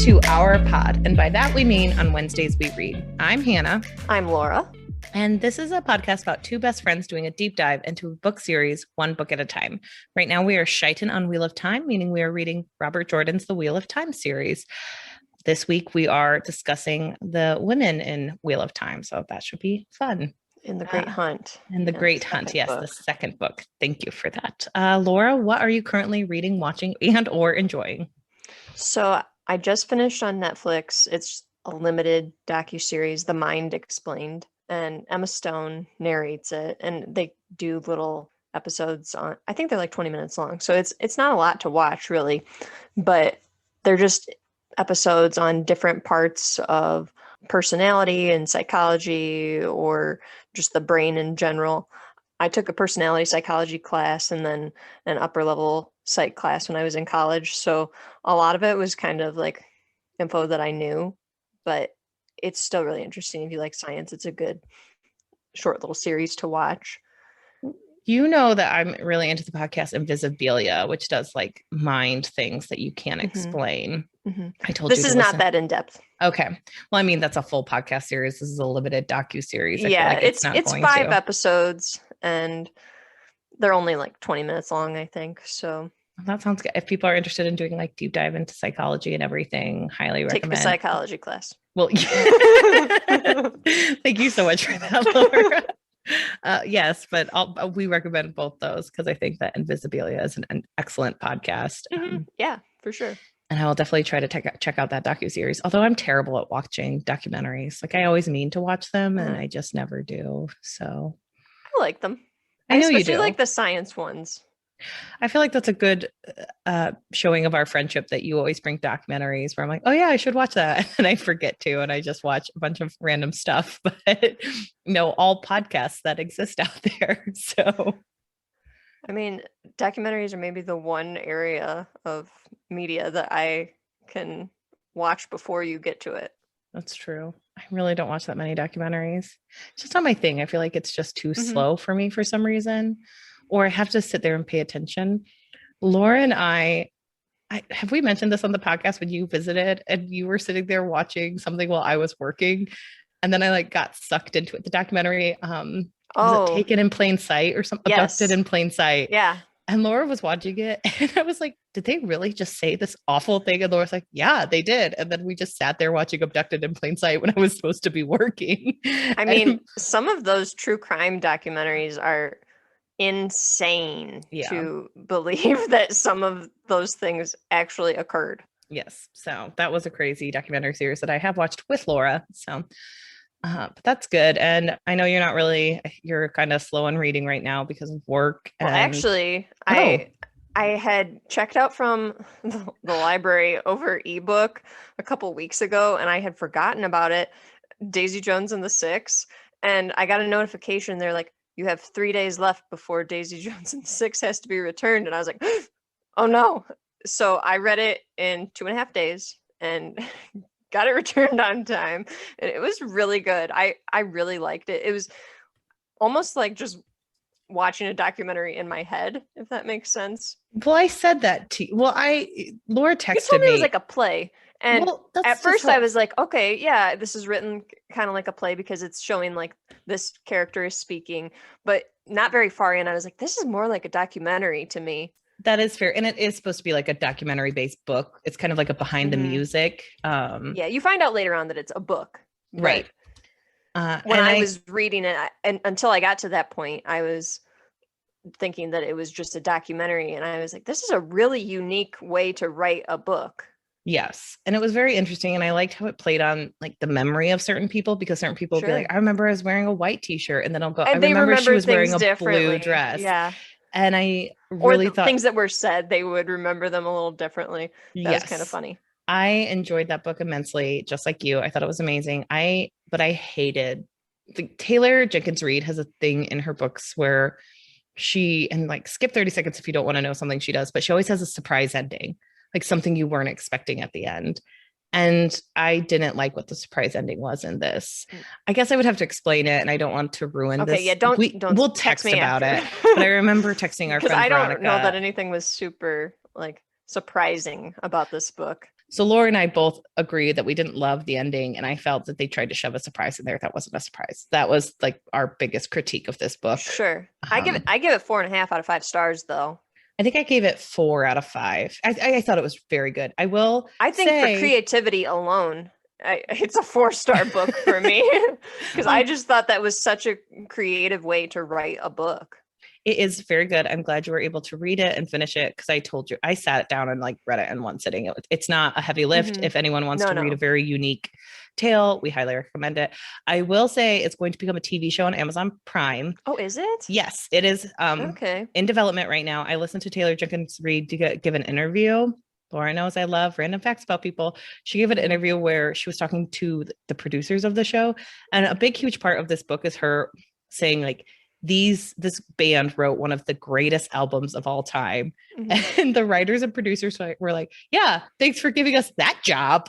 to Our Pod, and by that we mean on Wednesdays we read. I'm Hannah. I'm Laura. And this is a podcast about two best friends doing a deep dive into a book series, one book at a time. Right now we are shitin' on Wheel of Time, meaning we are reading Robert Jordan's The Wheel of Time series. This week we are discussing the women in Wheel of Time, so that should be fun. In The Great Hunt. In The Great Hunt, yes, book. The second book. Thank you for that. Laura, what are you currently reading, watching, and or enjoying? So I just finished on Netflix. It's a limited docuseries, The Mind Explained, and Emma Stone narrates it, and they do little episodes on, I think they're like 20 minutes long. So it's not a lot to watch really, but they're just episodes on different parts of personality and psychology or just the brain in general. I took a personality psychology class and then an upper level psych class when I was in college. So a lot of it was kind of like info that I knew, but it's still really interesting. If you like science, it's a good short little series to watch. You know that I'm really into the podcast Invisibilia, which does like mind things that you can't explain. Mm-hmm. I told you this is not that in depth. Okay. Well, I mean, that's a full podcast series. This is a limited docu-series. Yeah, like it's 5 episodes and they're only like 20 minutes long, I think. So that sounds good. If people are interested in doing like deep dive into psychology and everything, highly recommend. Take the psychology class. Well, thank you so much for that, Laura. Yes, but we recommend both those because I think that Invisibilia is an excellent podcast. Yeah, for sure. And I will definitely try to check out that docuseries. Although I'm terrible at watching documentaries. Like I always mean to watch them and I just never do. So I like them. I know you do. Especially like the science ones. I feel like that's a good showing of our friendship that you always bring documentaries where I'm like, oh yeah, I should watch that. And I forget to, and I just watch a bunch of random stuff, but all podcasts that exist out there. So, I mean, documentaries are maybe the one area of media that I can watch before you get to it. That's true. I really don't watch that many documentaries. It's just not my thing. I feel like it's just too slow for me for some reason. Or I have to sit there and pay attention. Laura and I have we mentioned this on the podcast when you visited and you were sitting there watching something while I was working, and then I like got sucked into it. The documentary, was it Taken in Plain Sight or something? Yes. Abducted in Plain Sight. Yeah. And Laura was watching it, and I was like, "Did they really just say this awful thing?" And Laura's like, "Yeah, they did." And then we just sat there watching Abducted in Plain Sight when I was supposed to be working. I mean, some of those true crime documentaries are insane to believe that some of those things actually occurred. Yes. So that was a crazy documentary series that I have watched with Laura. So but that's good. And I know you're kind of slow on reading right now because of work. Well, actually, I had checked out from the library over ebook a couple weeks ago and I had forgotten about it. Daisy Jones and the Six. And I got a notification. They're like, you have 3 days left before Daisy Jones and the Six has to be returned. And I was like, oh no. So I read it in 2.5 days and got it returned on time. And it was really good. I really liked it. It was almost like just watching a documentary in my head, if that makes sense. Well, I said that to you. Well, Laura texted you told me me. It was like a play. And at first I was like, okay, yeah, this is written kind of like a play because it's showing like this character is speaking, but not very far in. I was like, this is more like a documentary to me. That is fair. And it is supposed to be like a documentary based book. It's kind of like a behind the music. Yeah, you find out later on that it's a book. Right. When I was reading it, and until I got to that point, I was thinking that it was just a documentary. And I was like, this is a really unique way to write a book. Yes. And it was very interesting. And I liked how it played on like the memory of certain people, because certain people would be like, I remember I was wearing a white t-shirt, and then I'll go, I remember she was wearing a blue dress. Yeah. And I really thought things that were said, they would remember them a little differently. That was kind of funny. I enjoyed that book immensely, just like you. I thought it was amazing. But I hated Taylor Jenkins Reid has a thing in her books where and like skip 30 seconds if you don't want to know something she does, but she always has a surprise ending, like something you weren't expecting at the end. And I didn't like what the surprise ending was in this. I guess I would have to explain it, and I don't want to ruin this. Okay, yeah, we'll text me about it. But I remember texting our friend I don't Veronica. know that anything was super like surprising about this book. So Laura and I both agreed that we didn't love the ending, and I felt that they tried to shove a surprise in there. That wasn't a surprise. That was like our biggest critique of this book. Sure. Um, I give it 4.5 out of 5 stars though. I think I gave it 4 out of 5. I thought it was very good. I will I think for say, creativity alone, it's a 4-star book for me because I just thought that was such a creative way to write a book. it is very good. I'm glad you were able to read it and finish it because I told you I sat down and like read it in one sitting. It's not a heavy lift. Mhm. If anyone wants No, to read no. a very unique tale, we highly recommend it. I will say it's going to become a TV show on Amazon Prime. Oh, is it? Yes, it is Okay. in development right now. I listened to Taylor Jenkins Reid to give an interview. Laura knows I love random facts about people. She gave an interview where she was talking to the producers of the show. And a big, huge part of this book is her saying, like, this band wrote one of the greatest albums of all time. Mhm. And the writers and producers were like, yeah, thanks for giving us that job.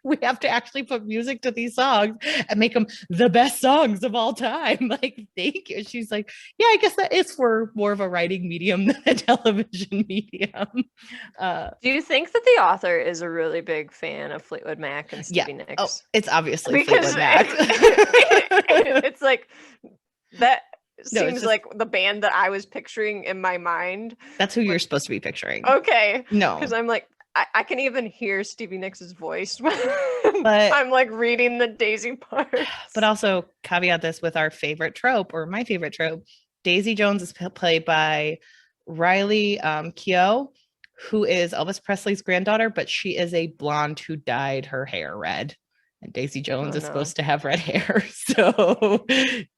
We have to actually put music to these songs and make them the best songs of all time. Like, thank you. She's like, yeah, I guess that is for more of a writing medium than a television medium. Do you think that the author is a really big fan of Fleetwood Mac and Stevie Nicks? Oh, it's obviously Because Fleetwood Mac. it's like that No, seems just, like the band that I was picturing in my mind. that's who you're supposed to be picturing. Okay. No, Because I'm like, I can even hear Stevie Nicks' voice when but I'm like reading the Daisy parts. but also caveat this with our favorite trope, or my favorite trope. Daisy Jones is played by Riley Keough, who is Elvis Presley's granddaughter, but she is a blonde who dyed her hair red. And Daisy Jones is supposed to have red hair. So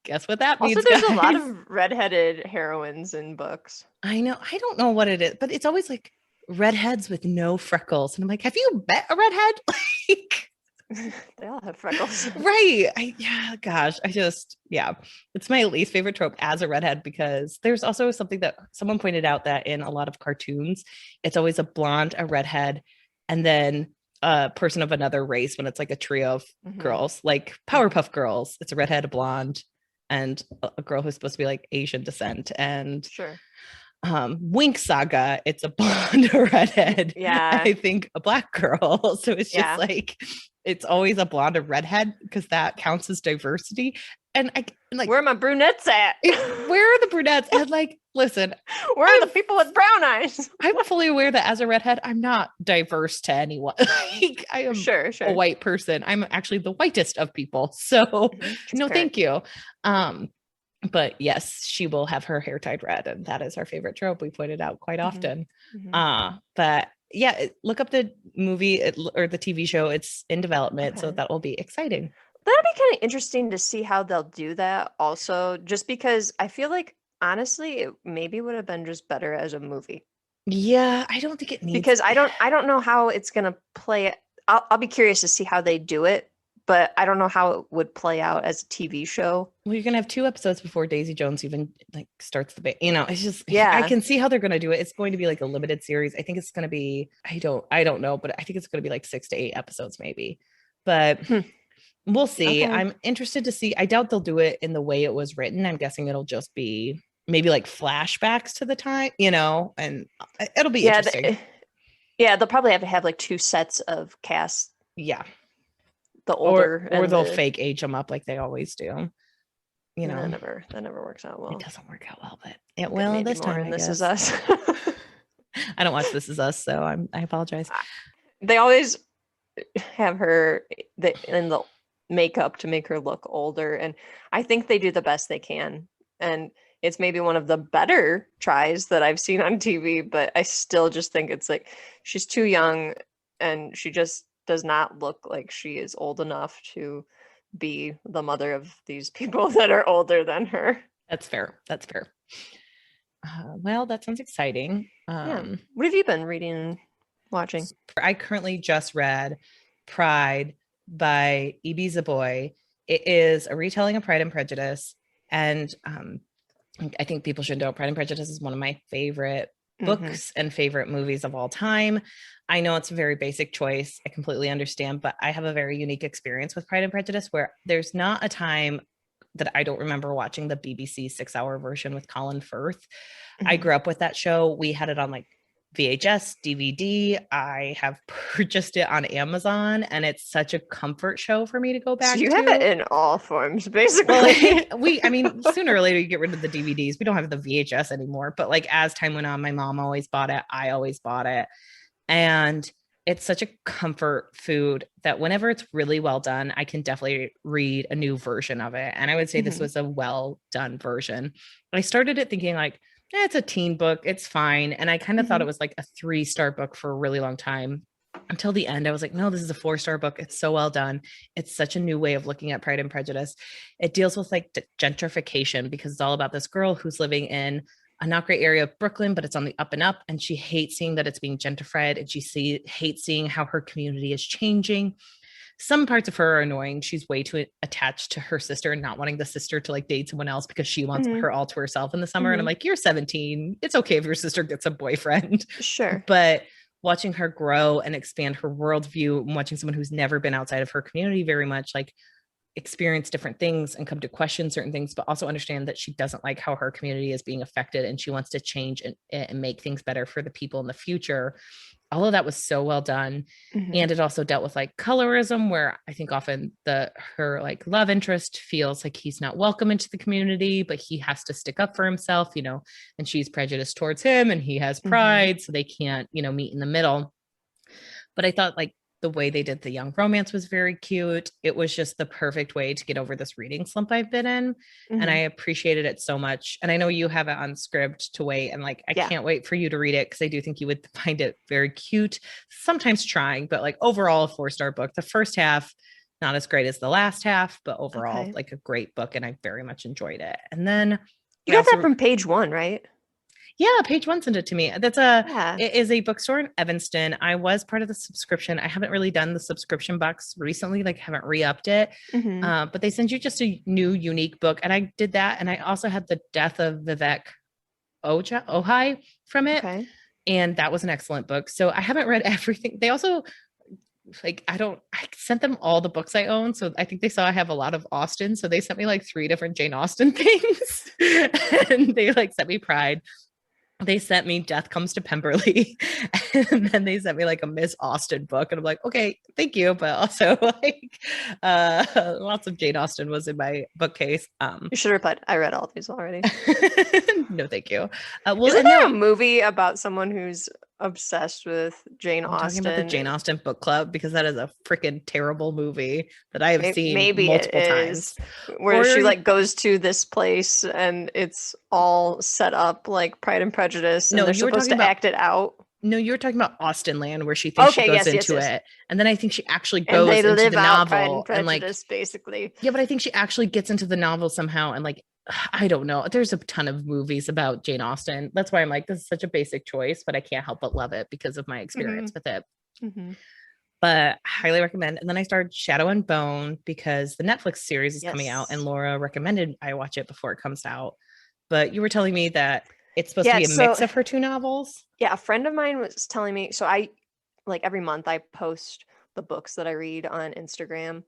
guess what that means? Also, there's guys? a lot of redheaded heroines in books. I know. I don't know what it is, but it's always like redheads with no freckles. And I'm like, have you met a redhead? Like, They all have freckles. right. Yeah. It's my least favorite trope as a redhead because there's also something that someone pointed out that in a lot of cartoons, it's always a blonde, a redhead, and then a person of another race when it's like a trio of girls, like Powerpuff Girls. It's a redhead, a blonde, and a girl who's supposed to be like Asian descent. And Sure. Wink Saga, it's a blonde, a redhead, Yeah. I think a black girl. So it's just like it's always a blonde or redhead because that counts as diversity. And I like, where are my brunettes at? Where are the brunettes? And like, listen, where are the people with brown eyes? I'm fully aware that as a redhead, I'm not diverse to anyone. Like, I am sure. a white person. I'm actually the whitest of people. So no, thank you. But yes, she will have her hair tied red, and that is our favorite trope. We pointed out quite often. But yeah, look up the movie or the TV show. It's in development, so that will be exciting. That'll be kind of interesting to see how they'll do that. Also, just because I feel like honestly, it maybe would have been just better as a movie. Yeah, I don't think it needs because I don't know how it's gonna play. I'll be curious to see how they do it, but I don't know how it would play out as a TV show. Well, you're gonna have 2 episodes before Daisy Jones even like starts the it's just I can see how they're gonna do it. It's going to be like a limited series. I think it's gonna be I don't know, but I think it's gonna be like 6 to 8 episodes maybe. But we'll see. Okay. I'm interested to see. I doubt they'll do it in the way it was written. I'm guessing it'll just be maybe like flashbacks to the time, and it'll be interesting. They'll probably have to have like 2 sets of cast. Yeah. The older or they'll fake age them up like they always do. That never works out well. It doesn't work out well, but it will this time. This Is Us. I don't watch This Is Us, so I apologize. They always have her in the makeup to make her look older, and I think they do the best they can, and it's maybe one of the better tries that I've seen on TV, but I still just think it's like she's too young and she just does not look like she is old enough to be the mother of these people that are older than her. That's fair. Well, that sounds exciting. What have you been reading and watching? I currently just read Pride by E.B. Zoboi. It is a retelling of Pride and Prejudice, and I think people should know Pride and Prejudice is one of my favorite books and favorite movies of all time. I know it's a very basic choice. I completely understand, but I have a very unique experience with Pride and Prejudice where there's not a time that I don't remember watching the BBC 6-hour version with Colin Firth. I grew up with that show. We had it on like VHS, DVD. I have purchased it on Amazon, and it's such a comfort show for me to go So back you have it to. in all forms, basically. Well, I mean, sooner or later you get rid of the DVDs. We don't have the VHS anymore, but like as time went on, my mom always bought it. I always bought it. And it's such a comfort food that whenever it's really well done, I can definitely read a new version of it. And I would say this was a well done version. I started it thinking like, it's a teen book, it's fine. And I kind of thought it was like a 3-star book for a really long time. Until the end, I was like, no, this is a 4-star book. It's so well done. It's such a new way of looking at Pride and Prejudice. It deals with like gentrification because it's all about this girl who's living in a not great area of Brooklyn, but it's on the up and up. And she hates seeing that it's being gentrified, and she hates seeing how her community is changing. Some parts of her are annoying. She's way too attached to her sister and not wanting the sister to like date someone else because she wants her all to herself in the summer. And I'm like, you're 17. It's okay if your sister gets a boyfriend. Sure. But watching her grow and expand her worldview, and watching someone who's never been outside of her community very much, like experience different things and come to question certain things, but also understand that she doesn't like how her community is being affected and she wants to change and make things better for the people in the future. All of that was so well done. And it also dealt with like colorism, where I think often her like love interest feels like he's not welcome into the community, but he has to stick up for himself, you know, and she's prejudiced towards him and he has pride. So they can't, you know, meet in the middle. But I thought like the way they did the young romance was very cute. It was just the perfect way to get over this reading slump I've been in. And I appreciated it so much. And I know you have it on script to wait. And like, I can't wait for you to read it because I do think you would find it very cute, sometimes trying, but like overall a 4-star book. The first half, not as great as the last half, but overall like a great book. And I very much enjoyed it. And then you got that from Page One, right? Yeah, Page One sent it to me. It is a bookstore in Evanston. I was part of the subscription. I haven't really done the subscription box recently, like haven't re-upped it. But they send you just a new, unique book. And I did that. And I also had The Death of Vivek Ojai from it. And that was an excellent book. So I haven't read everything. They also I sent them all the books I own. So I think they saw I have a lot of Austen. So they sent me like 3 different Jane Austen things. And they like sent me Pride. They sent me Death Comes to Pemberly, and then they sent me like a Miss Austen book, and I'm like, okay, thank you, but also like lots of Jane Austen was in my bookcase. You should have replied, I read all these already. No, thank you. Isn't there a movie about someone who's obsessed with Jane Austen? Talking about the Jane Austen book club, because that is a freaking terrible movie that I have seen maybe multiple times. Where she like goes to this place and it's all set up like Pride and Prejudice, and they're supposed to act it out. No, you were talking about Austenland, where she thinks she goes into it, and then I think she actually goes into the novel Pride and Prejudice, basically. Yeah, but I think she actually gets into the novel somehow, and like I don't know. There's a ton of movies about Jane Austen. That's why I'm like, this is such a basic choice, but I can't help but love it because of my experience with it. But highly recommend. And then I started Shadow and Bone because the Netflix series is coming out, and Laura recommended I watch it before it comes out. But you were telling me that it's supposed to be a mix of her 2 novels. Yeah, a friend of mine was telling me. So I like every month I post the books that I read on Instagram,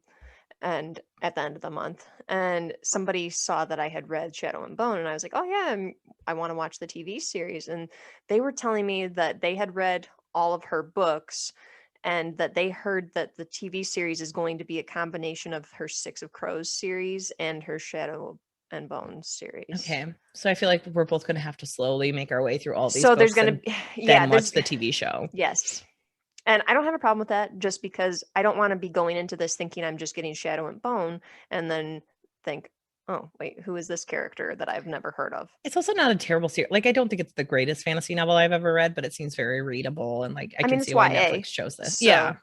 and at the end of the month, and somebody saw that I had read Shadow and Bone, and I was like, oh yeah, I want to watch the TV series. And they were telling me that they had read all of her books, and that they heard that the TV series is going to be a combination of her Six of Crows series and her Shadow and Bone series. Okay, so I feel like we're both going to have to slowly make our way through all these. So there's going to be, watch the TV show. Yes, and I don't have a problem with that, just because I don't want to be going into this thinking I'm just getting Shadow and Bone, and then think, oh wait, who is this character that I've never heard of? It's also not a terrible series. Like, I don't think it's the greatest fantasy novel I've ever read, but it seems very readable, and like I can see why Netflix shows this. So, yeah,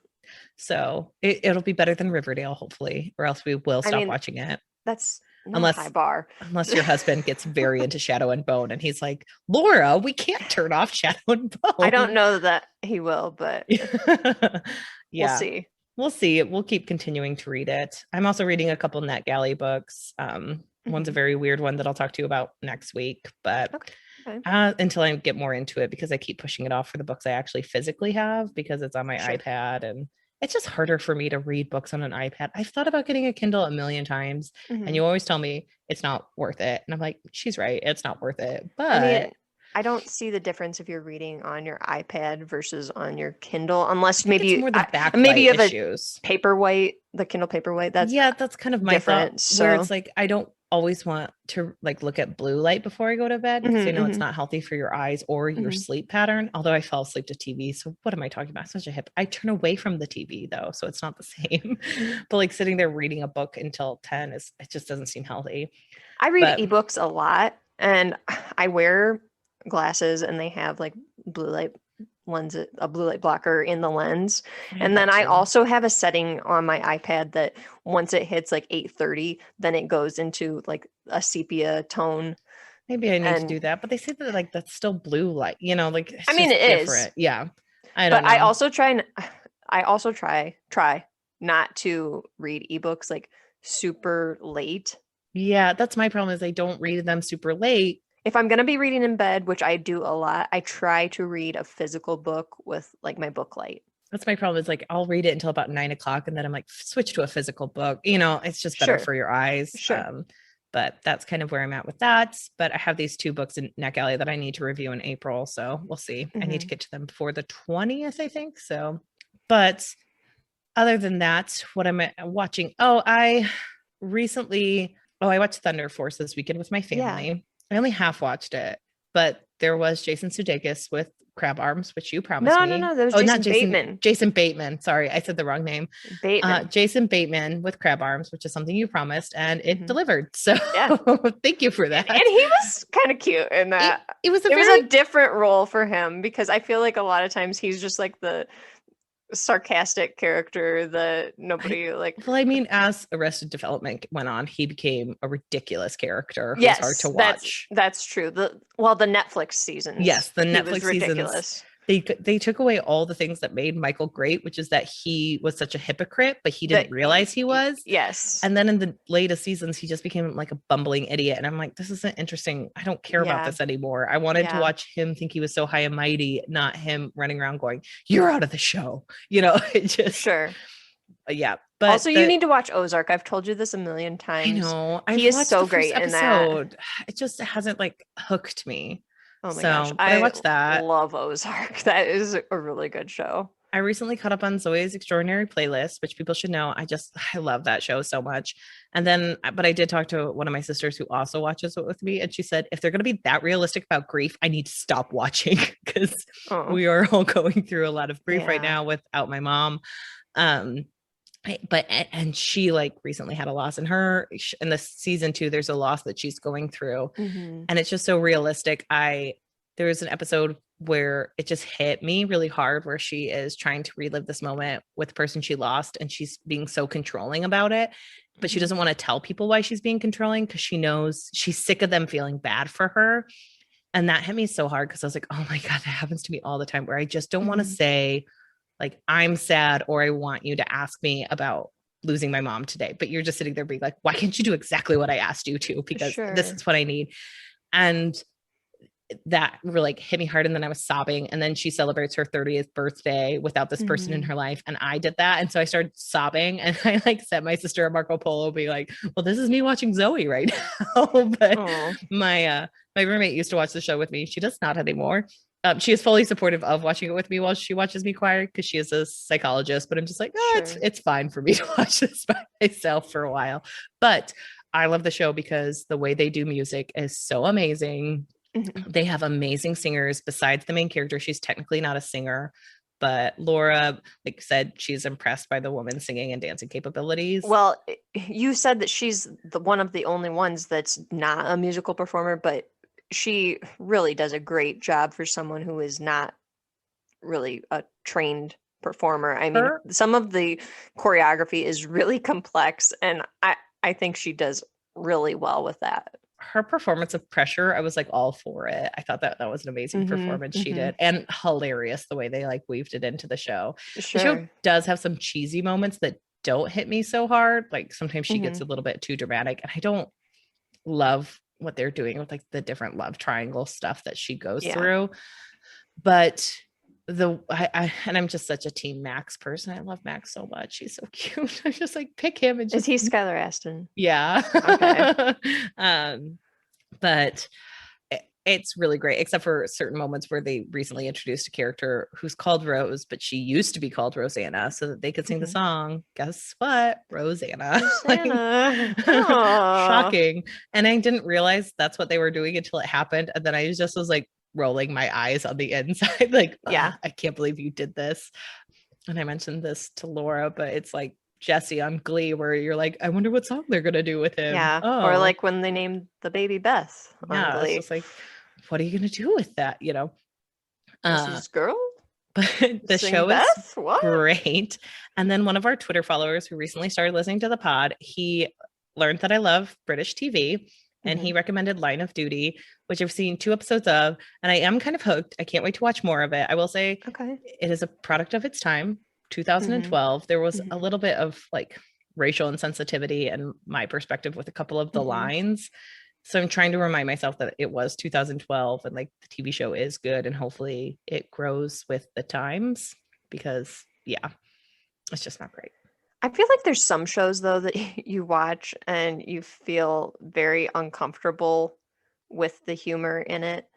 so it'll be better than Riverdale, hopefully, or else we will stop watching it. That's high bar. Unless your husband gets very into Shadow and Bone and he's like, Laura, we can't turn off Shadow and Bone. I don't know that he will, but we'll see. We'll see. We'll keep continuing to read it. I'm also reading a couple NetGalley books. One's a very weird one that I'll talk to you about next week, but until I get more into it, because I keep pushing it off for the books I actually physically have, because it's on my iPad, and it's just harder for me to read books on an iPad. I've thought about getting a Kindle a million times, and you always tell me it's not worth it. And I'm like, she's right. It's not worth it. But I don't see the difference if you're reading on your iPad versus on your Kindle, unless I think maybe it's more the maybe you backlight have a issues. Paperwhite, the Kindle Paperwhite. That's Yeah, that's kind of my thought, different. where it's So, like I don't always want to like look at blue light before I go to bed because I know it's not healthy for your eyes or your sleep pattern. Although I fell asleep to TV, so what am I talking about? Such a hip. I turn away from the TV though, so it's not the same. But like sitting there reading a book until 10 is, it just doesn't seem healthy. I read But ebooks a lot, and I wear glasses, and they have like blue light lens, a blue light blocker in the lens. I have And then that I too. also have a setting on my iPad that once it hits like 8:30, then it goes into like a sepia tone. Maybe I need to do And that. But they say that like that's still blue light, like I it's mean, just it is, different. Yeah. I don't but I know. also try not to read ebooks like super late. Yeah, that's my problem is I don't read them super late. If I'm going to be reading in bed, which I do a lot, I try to read a physical book with like my book light. That's my problem is like I'll read it until about 9 o'clock and then I'm like switch to a physical book. It's just better Sure, for your eyes. sure. But that's kind of where I'm at with that. But I have these two books in Neck Alley that I need to review in April. So we'll see. I need to get to them before the 20th, I think. So, but other than that, what am I watching? I watched Thunder Force this weekend with my Yeah. family. I only half watched it, but there was Jason Sudeikis with Crab Arms, which you promised me. No. That was Oh, not Jason Jason, Bateman. Jason Bateman. Sorry, I said the wrong name. Bateman. Jason Bateman with Crab Arms, which is something you promised, and it delivered. So Yeah. thank you for that. And he was kind of cute in that. It was It was a different role for him because I feel like a lot of times he's just like the sarcastic character that nobody like. Well, I mean, as Arrested Development went on, he became a ridiculous character who was hard Yes, to watch. that's true. The Netflix seasons. Yes, the He was Netflix seasons. ridiculous. They took away all the things that made Michael great, which is that he was such a hypocrite, but he didn't realize he was. Yes. And then in the latest seasons, he just became like a bumbling idiot. And I'm like, this isn't interesting. I don't care about this anymore. I wanted to watch him think he was so high and mighty, not him running around going, "You're out of the show." It just Sure. Yeah. But also, you need to watch Ozark. I've told you this a million times. I know. He is so great in that. It just hasn't like hooked me. Oh my gosh. I watched that. Love Ozark. That is a really good show. I recently caught up on Zoe's Extraordinary Playlist, which people should know. I love that show so much. But I did talk to one of my sisters who also watches it with me. And she said, if they're going to be that realistic about grief, I need to stop watching because we are all going through a lot of grief right now without my mom. And she like recently had a loss in the season 2, there's a loss that she's going through and it's just so realistic. There was an episode where it just hit me really hard where she is trying to relive this moment with the person she lost and she's being so controlling about it, but she doesn't want to tell people why she's being controlling because she knows she's sick of them feeling bad for her. And that hit me so hard because I was like, oh my God, that happens to me all the time where I just don't want to say like, I'm sad, or I want you to ask me about losing my mom today. But you're just sitting there being like, why can't you do exactly what I asked you to? Because this is what I need. And that really like hit me hard. And then I was sobbing. And then she celebrates her 30th birthday without this person in her life. And I did that. And so I started sobbing and I like sent my sister a Marco Polo being like, well, this is me watching Zoe right now. But my roommate used to watch the show with me. She does not anymore. She is fully supportive of watching it with me while she watches me cry because she is a psychologist, but I'm just like, it's fine for me to watch this by myself for a while. But I love the show because the way they do music is so amazing. They have amazing singers besides the main character. She's technically not a singer, but Laura like said she's impressed by the woman's singing and dancing capabilities. Well, you said that she's one of the only ones that's not a musical performer, but she really does a great job for someone who is not really a trained performer. I mean, some of the choreography is really complex, and I think she does really well with that. Her performance of Pressure, I was like all for it. I thought that was an amazing performance she did, and hilarious the way they like weaved it into the show. The show does have some cheesy moments that don't hit me so hard. Like sometimes she gets a little bit too dramatic, and I don't love what they're doing with like the different love triangle stuff that she goes through. But I'm just such a team Max person. I love Max so much. He's so cute. I just like pick him and just. Is he Skylar Astin? Yeah. Okay. But it's really great, except for certain moments where they recently introduced a character who's called Rose, but she used to be called Rosanna so that they could sing the song. Guess what? Rosanna. Rosanna. Shocking. And I didn't realize that's what they were doing until it happened. And then I just was like rolling my eyes on the inside, like, Yeah. I can't believe you did this. And I mentioned this to Laura, but it's like Jesse on Glee, where you're like, I wonder what song they're gonna do with him. Yeah. Or like when they named the baby Beth on Glee. It's just like, what are you gonna do with that? Jesse's girl? But the Sing show Beth? is What? great. And then one of our Twitter followers who recently started listening to the pod, he learned that I love British TV. And he recommended Line of Duty, which I've seen 2 episodes of, and I am kind of hooked. I can't wait to watch more of it. I will say, it is a product of its time. 2012, there was a little bit of like racial insensitivity and my perspective with a couple of the lines. So I'm trying to remind myself that it was 2012 and like the TV show is good and hopefully it grows with the times, because it's just not great. I feel like there's some shows though that you watch and you feel very uncomfortable with the humor in it.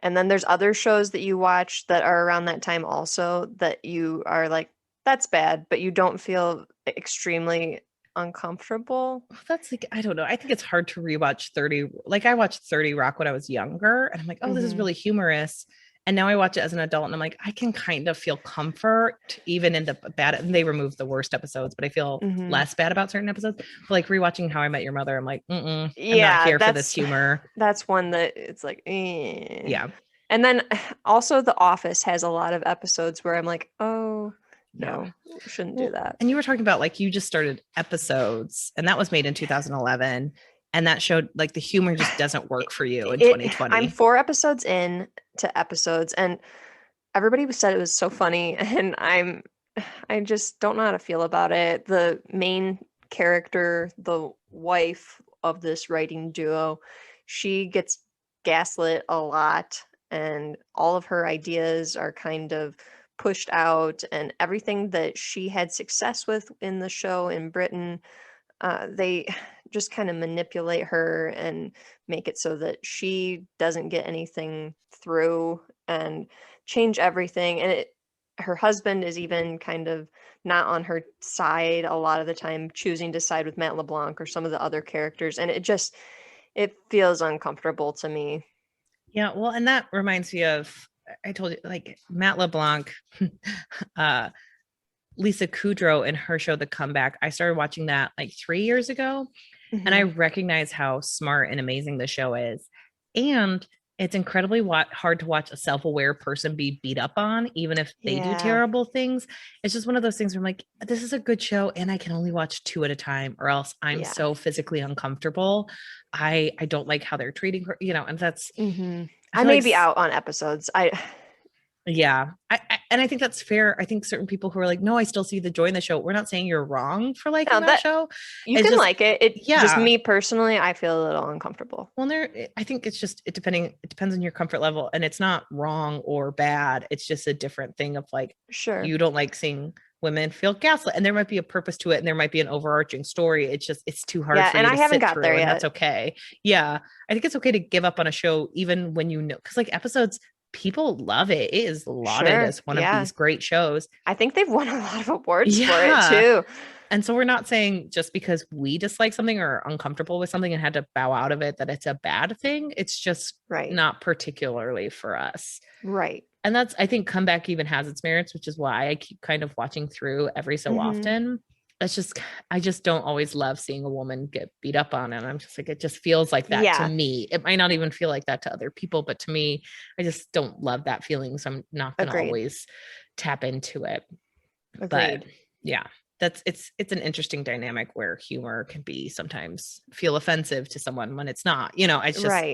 And then there's other shows that you watch that are around that time also that you are like, that's bad, but you don't feel extremely uncomfortable. That's like, I don't know. I think it's hard to rewatch 30. Like I watched 30 Rock when I was younger and I'm like, oh, this is really humorous. And now I watch it as an adult and I'm like, I can kind of feel comfort even in the bad. And they removed the worst episodes, but I feel less bad about certain episodes. But like rewatching How I Met Your Mother, I'm like, I'm not here for this humor. That's one that it's like, eh. Yeah. And then also The Office has a lot of episodes where I'm like, oh, no, shouldn't do that. And you were talking about like you just started Episodes and that was made in 2011. And that showed like the humor just doesn't work for you in 2020. I'm 4 episodes in to Episodes and everybody said it was so funny. And I just don't know how to feel about it. The main character, the wife of this writing duo, she gets gaslit a lot and all of her ideas are kind of pushed out, and everything that she had success with in the show in Britain, they just kind of manipulate her and make it so that she doesn't get anything through and change everything. And her husband is even kind of not on her side a lot of the time, choosing to side with Matt LeBlanc or some of the other characters. And it feels uncomfortable to me. Yeah, well, and that reminds me of, I told you, like Matt LeBlanc, Lisa Kudrow in her show The Comeback. I started watching that like 3 years ago, and I recognize how smart and amazing the show is. And it's incredibly hard to watch a self-aware person be beat up on, even if they do terrible things. It's just one of those things where I'm like, this is a good show, and I can only watch 2 at a time, or else I'm so physically uncomfortable. I don't like how they're treating her, and that's. I may be out on Episodes. And I think that's fair. I think certain people who are like, no, I still see the joy in the show. We're not saying you're wrong for liking that show. You can like it. Just me personally, I feel a little uncomfortable. Well, I think it's just, it depends on your comfort level, and it's not wrong or bad. It's just a different thing of like, you don't like seeing women feel gaslit, and there might be a purpose to it, and there might be an overarching story. It's too hard for you to sit through, and that's okay. Yeah. I think it's okay to give up on a show, even when because like Episodes, people love it. It is lauded as one of these great shows. I think they've won a lot of awards for it too. And so we're not saying just because we dislike something or are uncomfortable with something and had to bow out of it that it's a bad thing. It's just not particularly for us. Right. And that's, I think Comeback even has its merits, which is why I keep kind of watching through every so often. I just don't always love seeing a woman get beat up on. And I'm just like, it just feels like that to me. It might not even feel like that to other people, but to me, I just don't love that feeling. So I'm not going to always tap into it. Agreed. But yeah, it's an interesting dynamic where humor can be sometimes feel offensive to someone when it's not, it's just,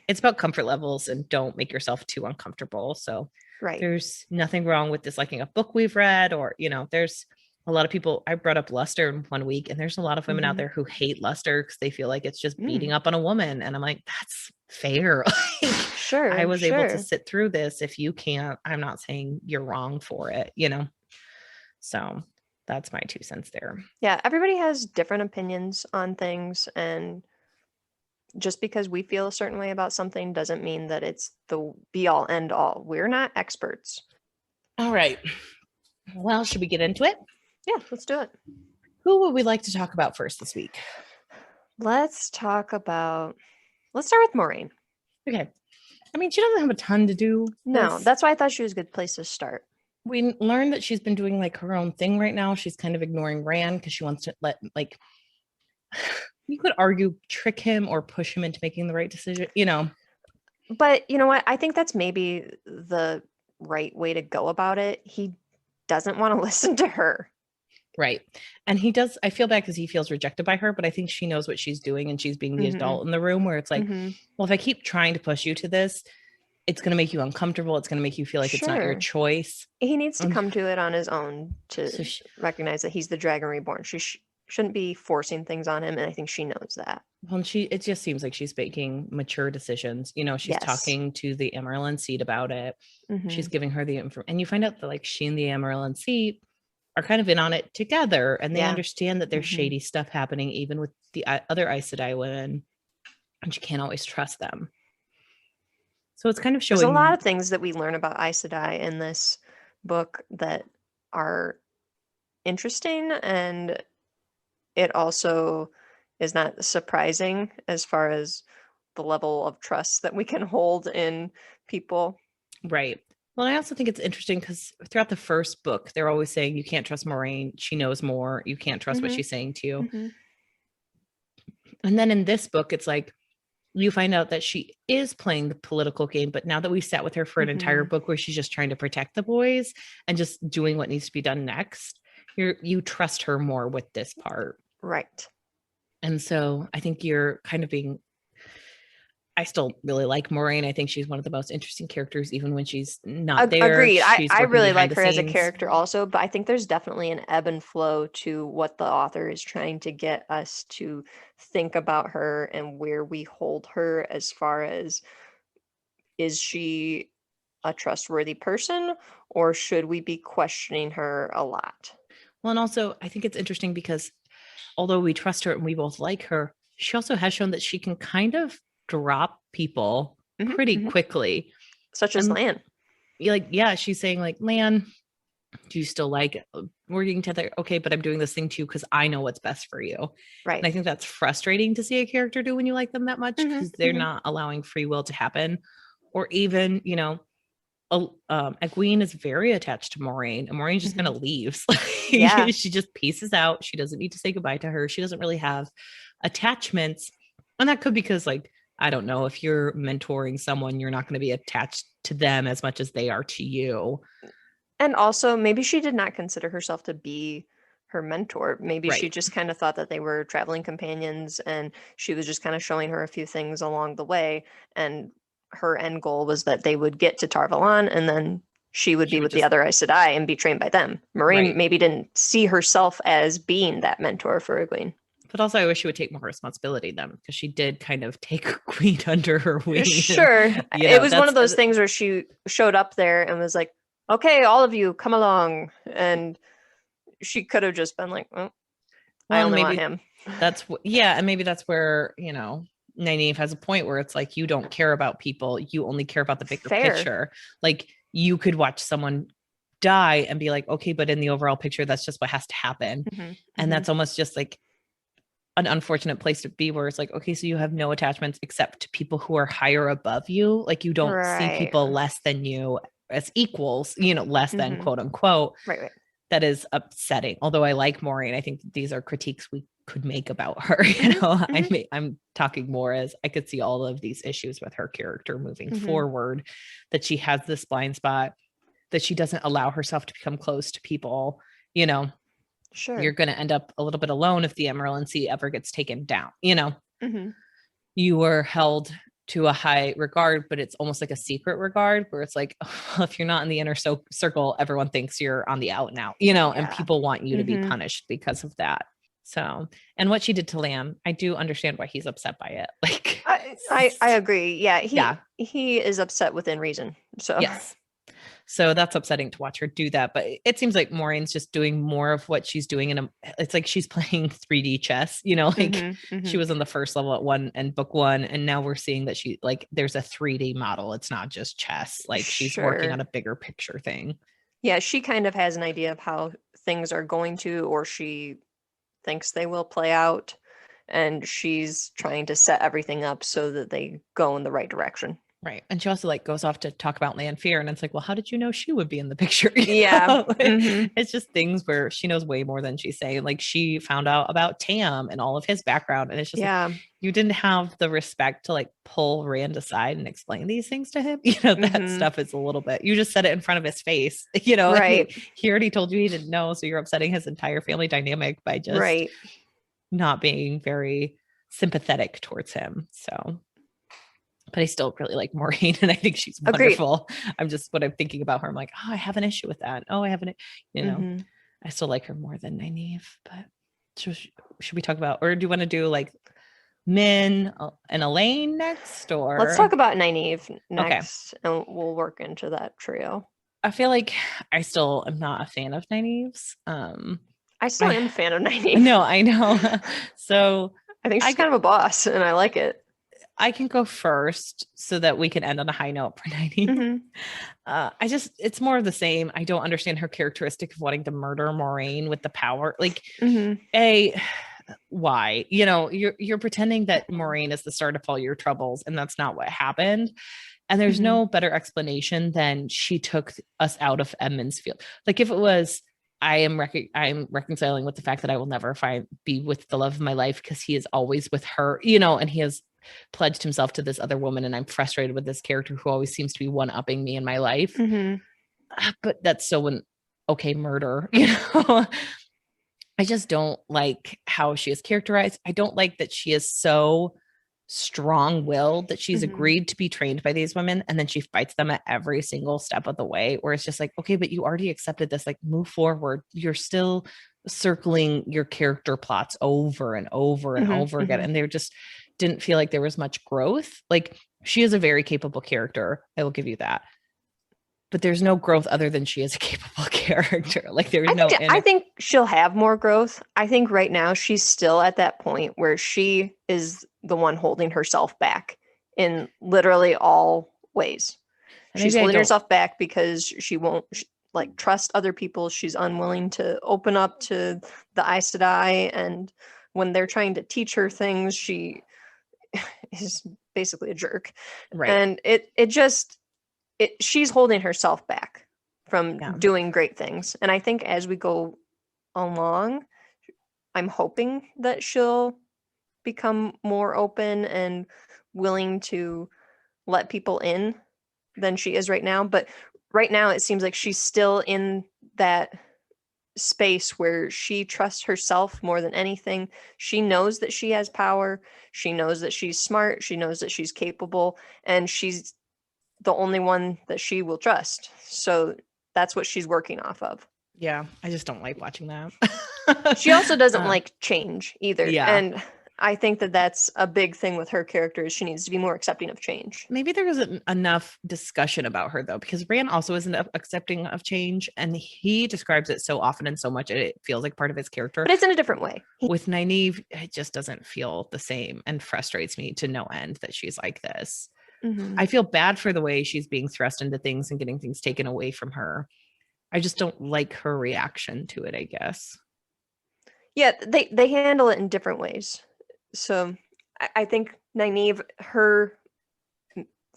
it's about comfort levels, and don't make yourself too uncomfortable. So there's nothing wrong with disliking a book we've read, or, there's a lot of people. I brought up Luster in 1 week, and there's a lot of women out there who hate Luster because they feel like it's just beating up on a woman. And I'm like, that's fair. I was able to sit through this. If you can't, I'm not saying you're wrong for it, So that's my 2 cents there. Yeah. Everybody has different opinions on things, and just because we feel a certain way about something doesn't mean that it's the be all end all. We're not experts. All right. Well, should we get into it? Yeah, let's do it. Who would we like to talk about first this week? Let's start with Maureen. Okay. I mean, she doesn't have a ton to do. No, that's why I thought she was a good place to start. We learned that she's been doing like her own thing right now. She's kind of ignoring Rand because she wants to you could argue trick him or push him into making the right decision, But you know what? I think that's maybe the right way to go about it. He doesn't want to listen to her. Right. And he does. I feel bad because he feels rejected by her, but I think she knows what she's doing and she's being the adult in the room where it's like, well, if I keep trying to push you to this, it's going to make you uncomfortable. It's going to make you feel like it's not your choice. He needs to come to it on his own to recognize that he's the Dragon Reborn. She shouldn't be forcing things on him. And I think she knows that. Well, it just seems like she's making mature decisions. She's talking to the Emerald Seat about it. She's giving her the information. And you find out that like she and the Emerald Seat are kind of in on it together, and they understand that there's shady stuff happening even with the other Aes Sedai women, and she can't always trust them. So it's kind of showing. There's a lot of things that we learn about Aes Sedai in this book that are interesting, and it also is not surprising as far as the level of trust that we can hold in people. Right. Well, I also think it's interesting because throughout the first book, they're always saying you can't trust Moraine. She knows more. You can't trust what she's saying to you. And then in this book, it's like you find out that she is playing the political game. But now that we've sat with her for an entire book where she's just trying to protect the boys and just doing what needs to be done next, you trust her more with this part. Right. And so I think you're kind of I still really like Moraine. I think she's one of the most interesting characters, even when she's not there. Agreed. I really like her as a character also, but I think there's definitely an ebb and flow to what the author is trying to get us to think about her and where we hold her as far as, is she a trustworthy person or should we be questioning her a lot? Well, and also I think it's interesting because although we trust her and we both like her, she also has shown that she can kind of drop people pretty quickly, such as Lan. She's saying like, Lan, do you still like working together? Okay, but I'm doing this thing too because I know what's best for you. Right. And I think that's frustrating to see a character do when you like them that much because they're not allowing free will to happen. Or even, Egwene is very attached to Moraine, and Moraine just kind of leaves. She just pieces out. She doesn't need to say goodbye to her. She doesn't really have attachments, and that could because I don't know, if you're mentoring someone, you're not going to be attached to them as much as they are to you. And also, maybe she did not consider herself to be her mentor. Maybe she just kind of thought that they were traveling companions and she was just kind of showing her a few things along the way. And her end goal was that they would get to Tar-Valon and then she would be with the other Aes Sedai and be trained by them. Moraine maybe didn't see herself as being that mentor for Egwene. But also, I wish she would take more responsibility then, because she did kind of take Queen under her wing. Sure. It was one of those things where she showed up there and was like, okay, all of you come along. And she could have just been like, I only want him. And maybe that's where, Nynaeve has a point where it's like, you don't care about people. You only care about the bigger picture. Like you could watch someone die and be like, okay, but in the overall picture, that's just what has to happen. And that's almost just like an unfortunate place to be where it's like, okay, so you have no attachments except to people who are higher above you. Like you don't see people less than you as equals, less than quote unquote. Right. That is upsetting. Although I like Maureen, I think these are critiques we could make about her. I'm talking more as I could see all of these issues with her character moving forward, that she has this blind spot, that she doesn't allow herself to become close to people, Sure. You're going to end up a little bit alone if the Emerald Sea ever gets taken down. You were held to a high regard, but it's almost like a secret regard where it's like, if you're not in the inner circle, everyone thinks you're on the out and out, and people want you to be punished because of that. So, and what she did to Lamb, I do understand why he's upset by it. Like, I agree. Yeah. He is upset within reason. So, yes. So that's upsetting to watch her do that. But it seems like Maureen's just doing more of what she's doing it's like she's playing 3D chess, like she was on the first level at one and book one. And now we're seeing that there's a 3D model. It's not just chess. Like she's working on a bigger picture thing. Yeah, she kind of has an idea of how things are going to, or she thinks they will play out. And she's trying to set everything up so that they go in the right direction. Right. And she also goes off to talk about Lanfear. And it's like, well, how did you know she would be in the picture? Yeah. It's just things where she knows way more than she's saying. Like she found out about Tam and all of his background. And it's just you didn't have the respect to pull Rand aside and explain these things to him. That stuff is a little bit, you just said it in front of his face, right. He already told you he didn't know. So you're upsetting his entire family dynamic by just not being very sympathetic towards him. So, but I still really like Maureen, and I think she's wonderful. I'm thinking about her. I'm like, oh, I have an issue with that. Oh, I have I still like her more than Nynaeve. But should we talk about, or do you want to do Min and Elayne next? Or let's talk about Nynaeve next, and we'll work into that trio. I feel like I still am not a fan of Nynaeve's. I still am a fan of Nynaeve. No, I know. So I think she's kind of a boss, and I like it. I can go first so that we can end on a high note for Nynaeve. It's more of the same. I don't understand her characteristic of wanting to murder Moraine with the power. Why? You're pretending that Moraine is the start of all your troubles, and that's not what happened. And there's no better explanation than she took us out of Edmund's Field. If it was, I'm reconciling with the fact that I will never be with the love of my life because he is always with her, and he has pledged himself to this other woman, and I'm frustrated with this character who always seems to be one-upping me in my life. But that's still murder, I just don't like how she is characterized. I don't like that she is so strong-willed that she's agreed to be trained by these women, and then she fights them at every single step of the way, where it's just okay, but you already accepted this, move forward. You're still circling your character plots over and over and over again, and there just didn't feel like there was much growth. She is a very capable character, I will give you that, but there's no growth other than she is a capable character. I think she'll have more growth. I think right now she's still at that point where she is the one holding herself back in literally all ways. She's holding herself back because she won't trust other people. She's unwilling to open up to the Aes Sedai, and when they're trying to teach her things, she is basically a jerk. Right. And she's holding herself back from doing great things. And I think as we go along, I'm hoping that she'll become more open and willing to let people in than she is right now. But right now it seems like she's still in that space where she trusts herself more than anything. She knows that she has power. She knows that she's smart. She knows that she's capable, and she's the only one that she will trust. So that's what she's working off of. Yeah, I just don't like watching that. She also doesn't like change either. Yeah. And I think that that's a big thing with her character, is she needs to be more accepting of change. Maybe there isn't enough discussion about her, though, because Rand also isn't accepting of change, and he describes it so often and so much, it feels like part of his character. But it's in a different way. With Nynaeve, it just doesn't feel the same, and frustrates me to no end that she's like this. I feel bad for the way she's being thrust into things and getting things taken away from her. I just don't like her reaction to it, I guess. Yeah, they handle it in different ways. So I think Nynaeve, her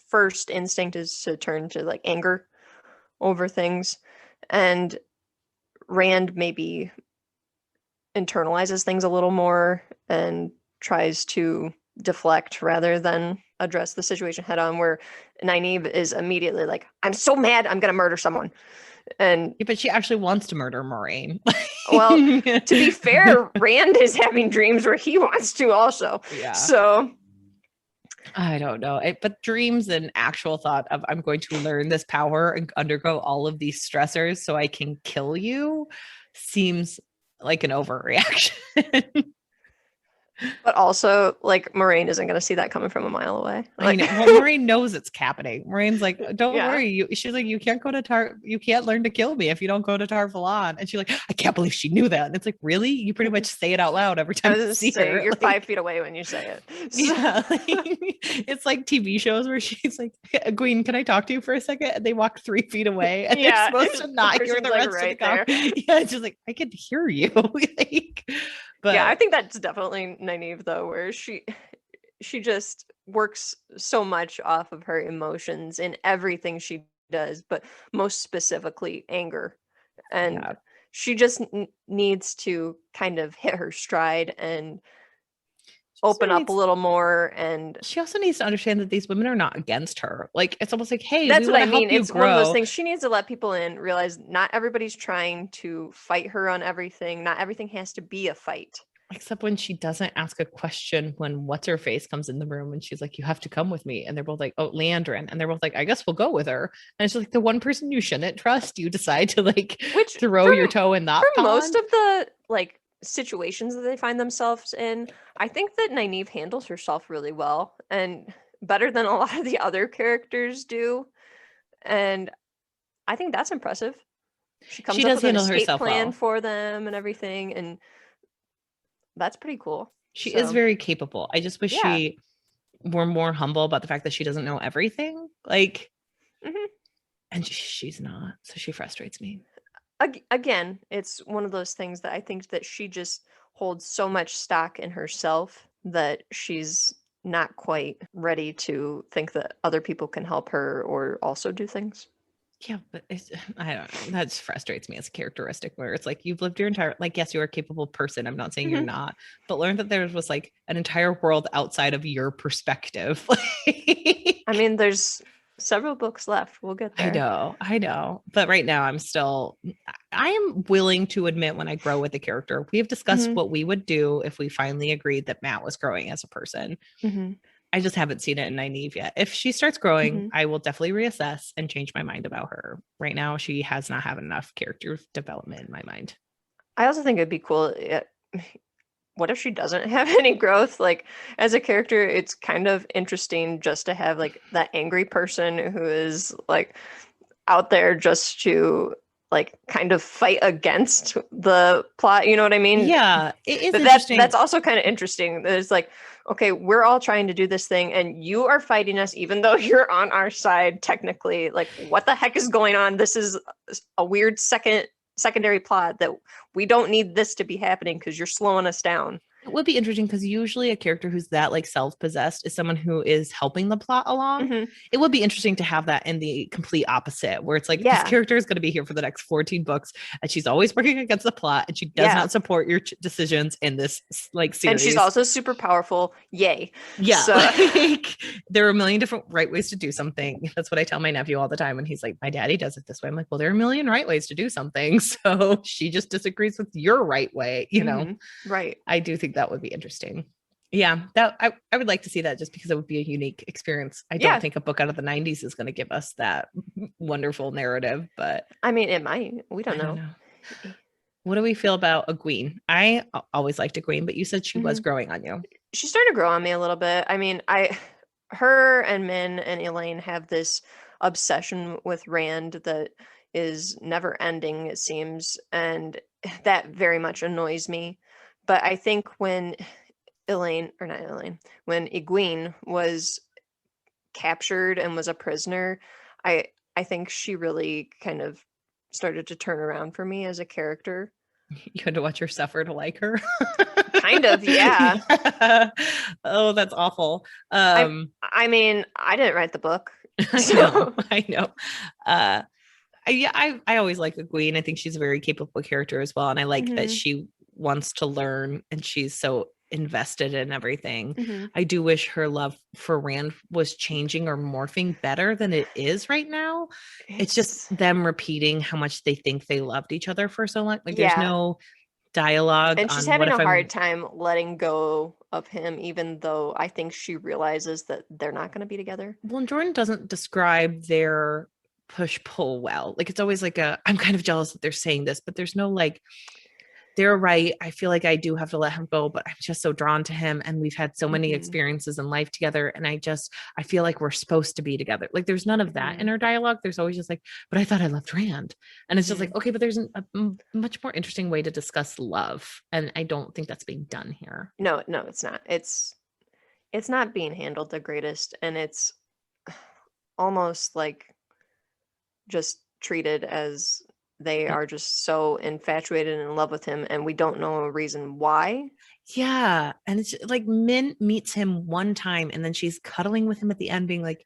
first instinct is to turn to anger over things, and Rand maybe internalizes things a little more and tries to deflect rather than address the situation head on, where Nynaeve is immediately I'm so mad, I'm gonna murder someone. And but she actually wants to murder Moraine. Well, to be fair, Rand is having dreams where he wants to also. Yeah. So I don't know. But dreams and actual thought of I'm going to learn this power and undergo all of these stressors so I can kill you seems like an overreaction. But also, like, Moraine isn't going to see that coming from a mile away. I Like, know. Well, Maureen knows it's happening. Maureen's like, don't yeah, worry. She's like, you can't go to you can't learn to kill me if you don't go to Tarvalon. And she's like, I can't believe she knew that. And it's like, really? You pretty much say it out loud every I time was you going to see say, her. you're Like, 5 feet away when you say it. So, yeah. Like, it's like TV shows where she's like, Egwene, can I talk to you for a second? And they walk 3 feet away and they're yeah, supposed to the not hear person's the like rest of the right there. Yeah. It's just like, I can hear you. Like, Yeah, I but think that's definitely Nynaeve though, where she just works so much off of her emotions in everything she does, but most specifically anger. And yeah. she just needs to kind of hit her stride and She also open up a needs little more. And she also needs to understand that these women are not against her. Like it's almost like, hey, we that's what want I to help mean. you It's one of those grow. things she needs to let people in, realize not everybody's trying to fight her on everything. Not everything has to be a fight. Except when she doesn't ask a question when what's her face comes in the room and she's like, you have to come with me. And they're both like, oh, Leandrin. And they're both like, I guess we'll go with her. And it's like the one person you shouldn't trust, you decide to like Which throw your toe in for that most pond. of the like situations that they find themselves in, I think that Nynaeve handles herself really well and better than a lot of the other characters do. And I think that's impressive. She She comes up does with an handle escape herself plan well. for them and everything, and that's pretty cool. She is So, very capable. I just wish yeah. she were more humble about the fact that she doesn't know everything. Like, hmm and she's not. So she frustrates me. Again, it's one of those things that I think that she just holds so much stock in herself that she's not quite ready to think that other people can help her or also do things. Yeah, but it's, I don't know. That just frustrates me as a characteristic where it's like you've lived your entire like, yes, you're a capable person. I'm not saying you're hmm not, but learn that there was like an entire world outside of your perspective. I Like, mean, there's several books left. We'll get there. I know. But right now I'm still I am willing to admit when I grow with a character. We have discussed hmm what we would do if we finally agreed that Matt was growing as a person. hmm I just haven't seen it in Nynaeve yet. If she starts growing, hmm I will definitely reassess and change my mind about her. Right now, she has not had enough character development in my mind. I also think it'd be cool. What if she doesn't have any growth? Like, as a character, it's kind of interesting just to have like that angry person who is like out there just to like kind of fight against the plot. You know what I mean? Yeah, it is That's interesting. also kind of interesting. There's like, okay, we're all trying to do this thing, and you are fighting us, even though you're on our side technically. Like, what the heck is going on? This is a weird secondary plot that we don't need this to be happening because you're slowing us down. It would be interesting because usually a character who's that like self-possessed is someone who is helping the plot along. hmm It would be interesting to have that in the complete opposite, where it's like this Yeah, character is going to be here for the next 14 books and she's always working against the plot and she does yeah. not support your decisions in this like And she's series. also super powerful. Yay. Yeah, So, like there are a million different right ways to do something. That's what I tell my nephew all the time. And he's like, my daddy does it this way. I'm like, well, there are a million right ways to do something. So she just disagrees with your right way. right. I do think that would be interesting. Yeah, that I would like to see that just because it would be a unique experience. I don't Yeah. think a book out of the 90s is going to give us that wonderful narrative, but I mean, it might. We I don't don't know. know. What do we feel about Egwene? I always liked Egwene, but you said she was hmm growing on you. She's starting to grow on me a little bit. I mean, her and Min and Elayne have this obsession with Rand that is never ending, it seems, and that very much annoys me. But I think when Elayne, or not Elayne, when Egwene was captured and was a prisoner, I I think she really kind of started to turn around for me as a character. You had to watch her suffer to like her. Kind of, yeah. Yeah. Oh, that's awful. I mean, I didn't write the book. I know, So, I know. Uh, yeah, I always like Egwene. I think she's a very capable character as well, and I like that mhm, she wants to learn and she's so invested in everything. mhm. I do wish her love for Rand was changing or morphing better than it is right now. It's just It's them repeating how much they think they loved each other for so long. Like there's yeah, no dialogue and she's on what having if a hard I'm time letting go of him, even though I think she realizes that they're not going to be together. well, and Jordan doesn't describe their push pull well. Like it's always like a I'm kind of jealous that they're saying this, but there's no like they're right. I feel like I do have to let him go, but I'm just so drawn to him. And we've had so many Mhm. experiences in life together. And I feel like we're supposed to be together. Like there's none of that in Mhm. our dialogue. There's always just like, but I thought I loved Rand. And it's just Mhm. like, okay, but there's much more interesting way to discuss love. And I don't think that's being done here. No, it's not. It's not being handled the greatest, and it's almost like just treated as they are just so infatuated and in love with him, and we don't know a reason why. Yeah. And it's like Min meets him one time and then she's cuddling with him at the end, being like,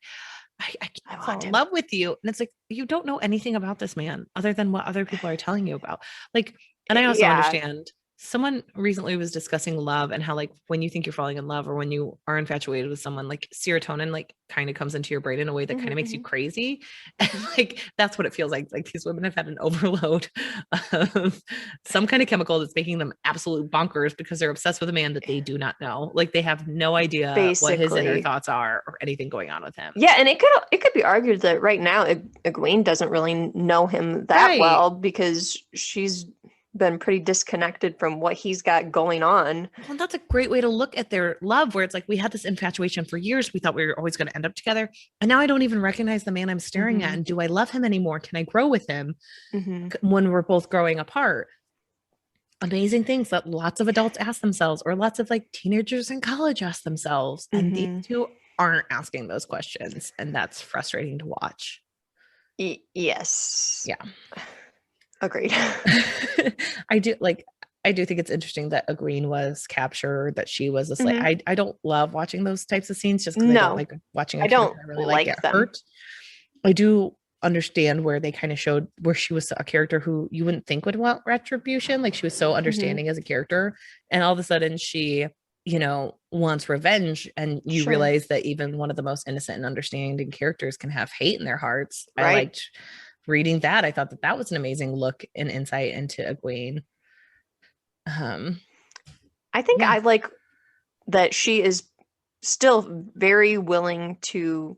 I I can't fall want in him. love with you. And it's like, you don't know anything about this man other than what other people are telling you about. Like, and I also Yeah, understand someone recently was discussing love and how, like, when you think you're falling in love or when you are infatuated with someone, like serotonin, like, kind of comes into your brain in a way that kind of makes you mhm. crazy. And like, that's what it feels like. Like, these women have had an overload of some kind of chemical that's making them absolute bonkers because they're obsessed with a man that they do not know. Like, they have no idea what his inner Basically. thoughts are or anything going on with him. Yeah, and it could be argued that right now Egwene doesn't really know him that Right. well because she's been pretty disconnected from what he's got going on. Well, that's a great way to look at their love, where it's like we had this infatuation for years. We thought we were always going to end up together. And now I don't even recognize the man I'm staring at. Hmm. And do I love him anymore? Can I grow with him Hmm. when we're both growing apart? Amazing things that lots of adults ask themselves, or lots of like teenagers in college ask themselves. And these Hmm. two aren't asking those questions. And that's frustrating to watch. Yes. Yeah. Agreed. I do like I do think it's interesting that Egwene was captured, that she was a slave. Hmm. I don't love watching those types of scenes just because I don't No, like watching a I don't character I really like like get them. hurt. I do understand where they kind of showed where she was a character who you wouldn't think would want retribution. Like, she was so Hmm. understanding as a character, and all of a sudden she, wants revenge, and you Sure. realize that even one of the most innocent and understanding characters can have hate in their hearts. I Right. liked reading that. I thought that that was an amazing look and insight into Egwene. Um, I think yeah, I like that she is still very willing to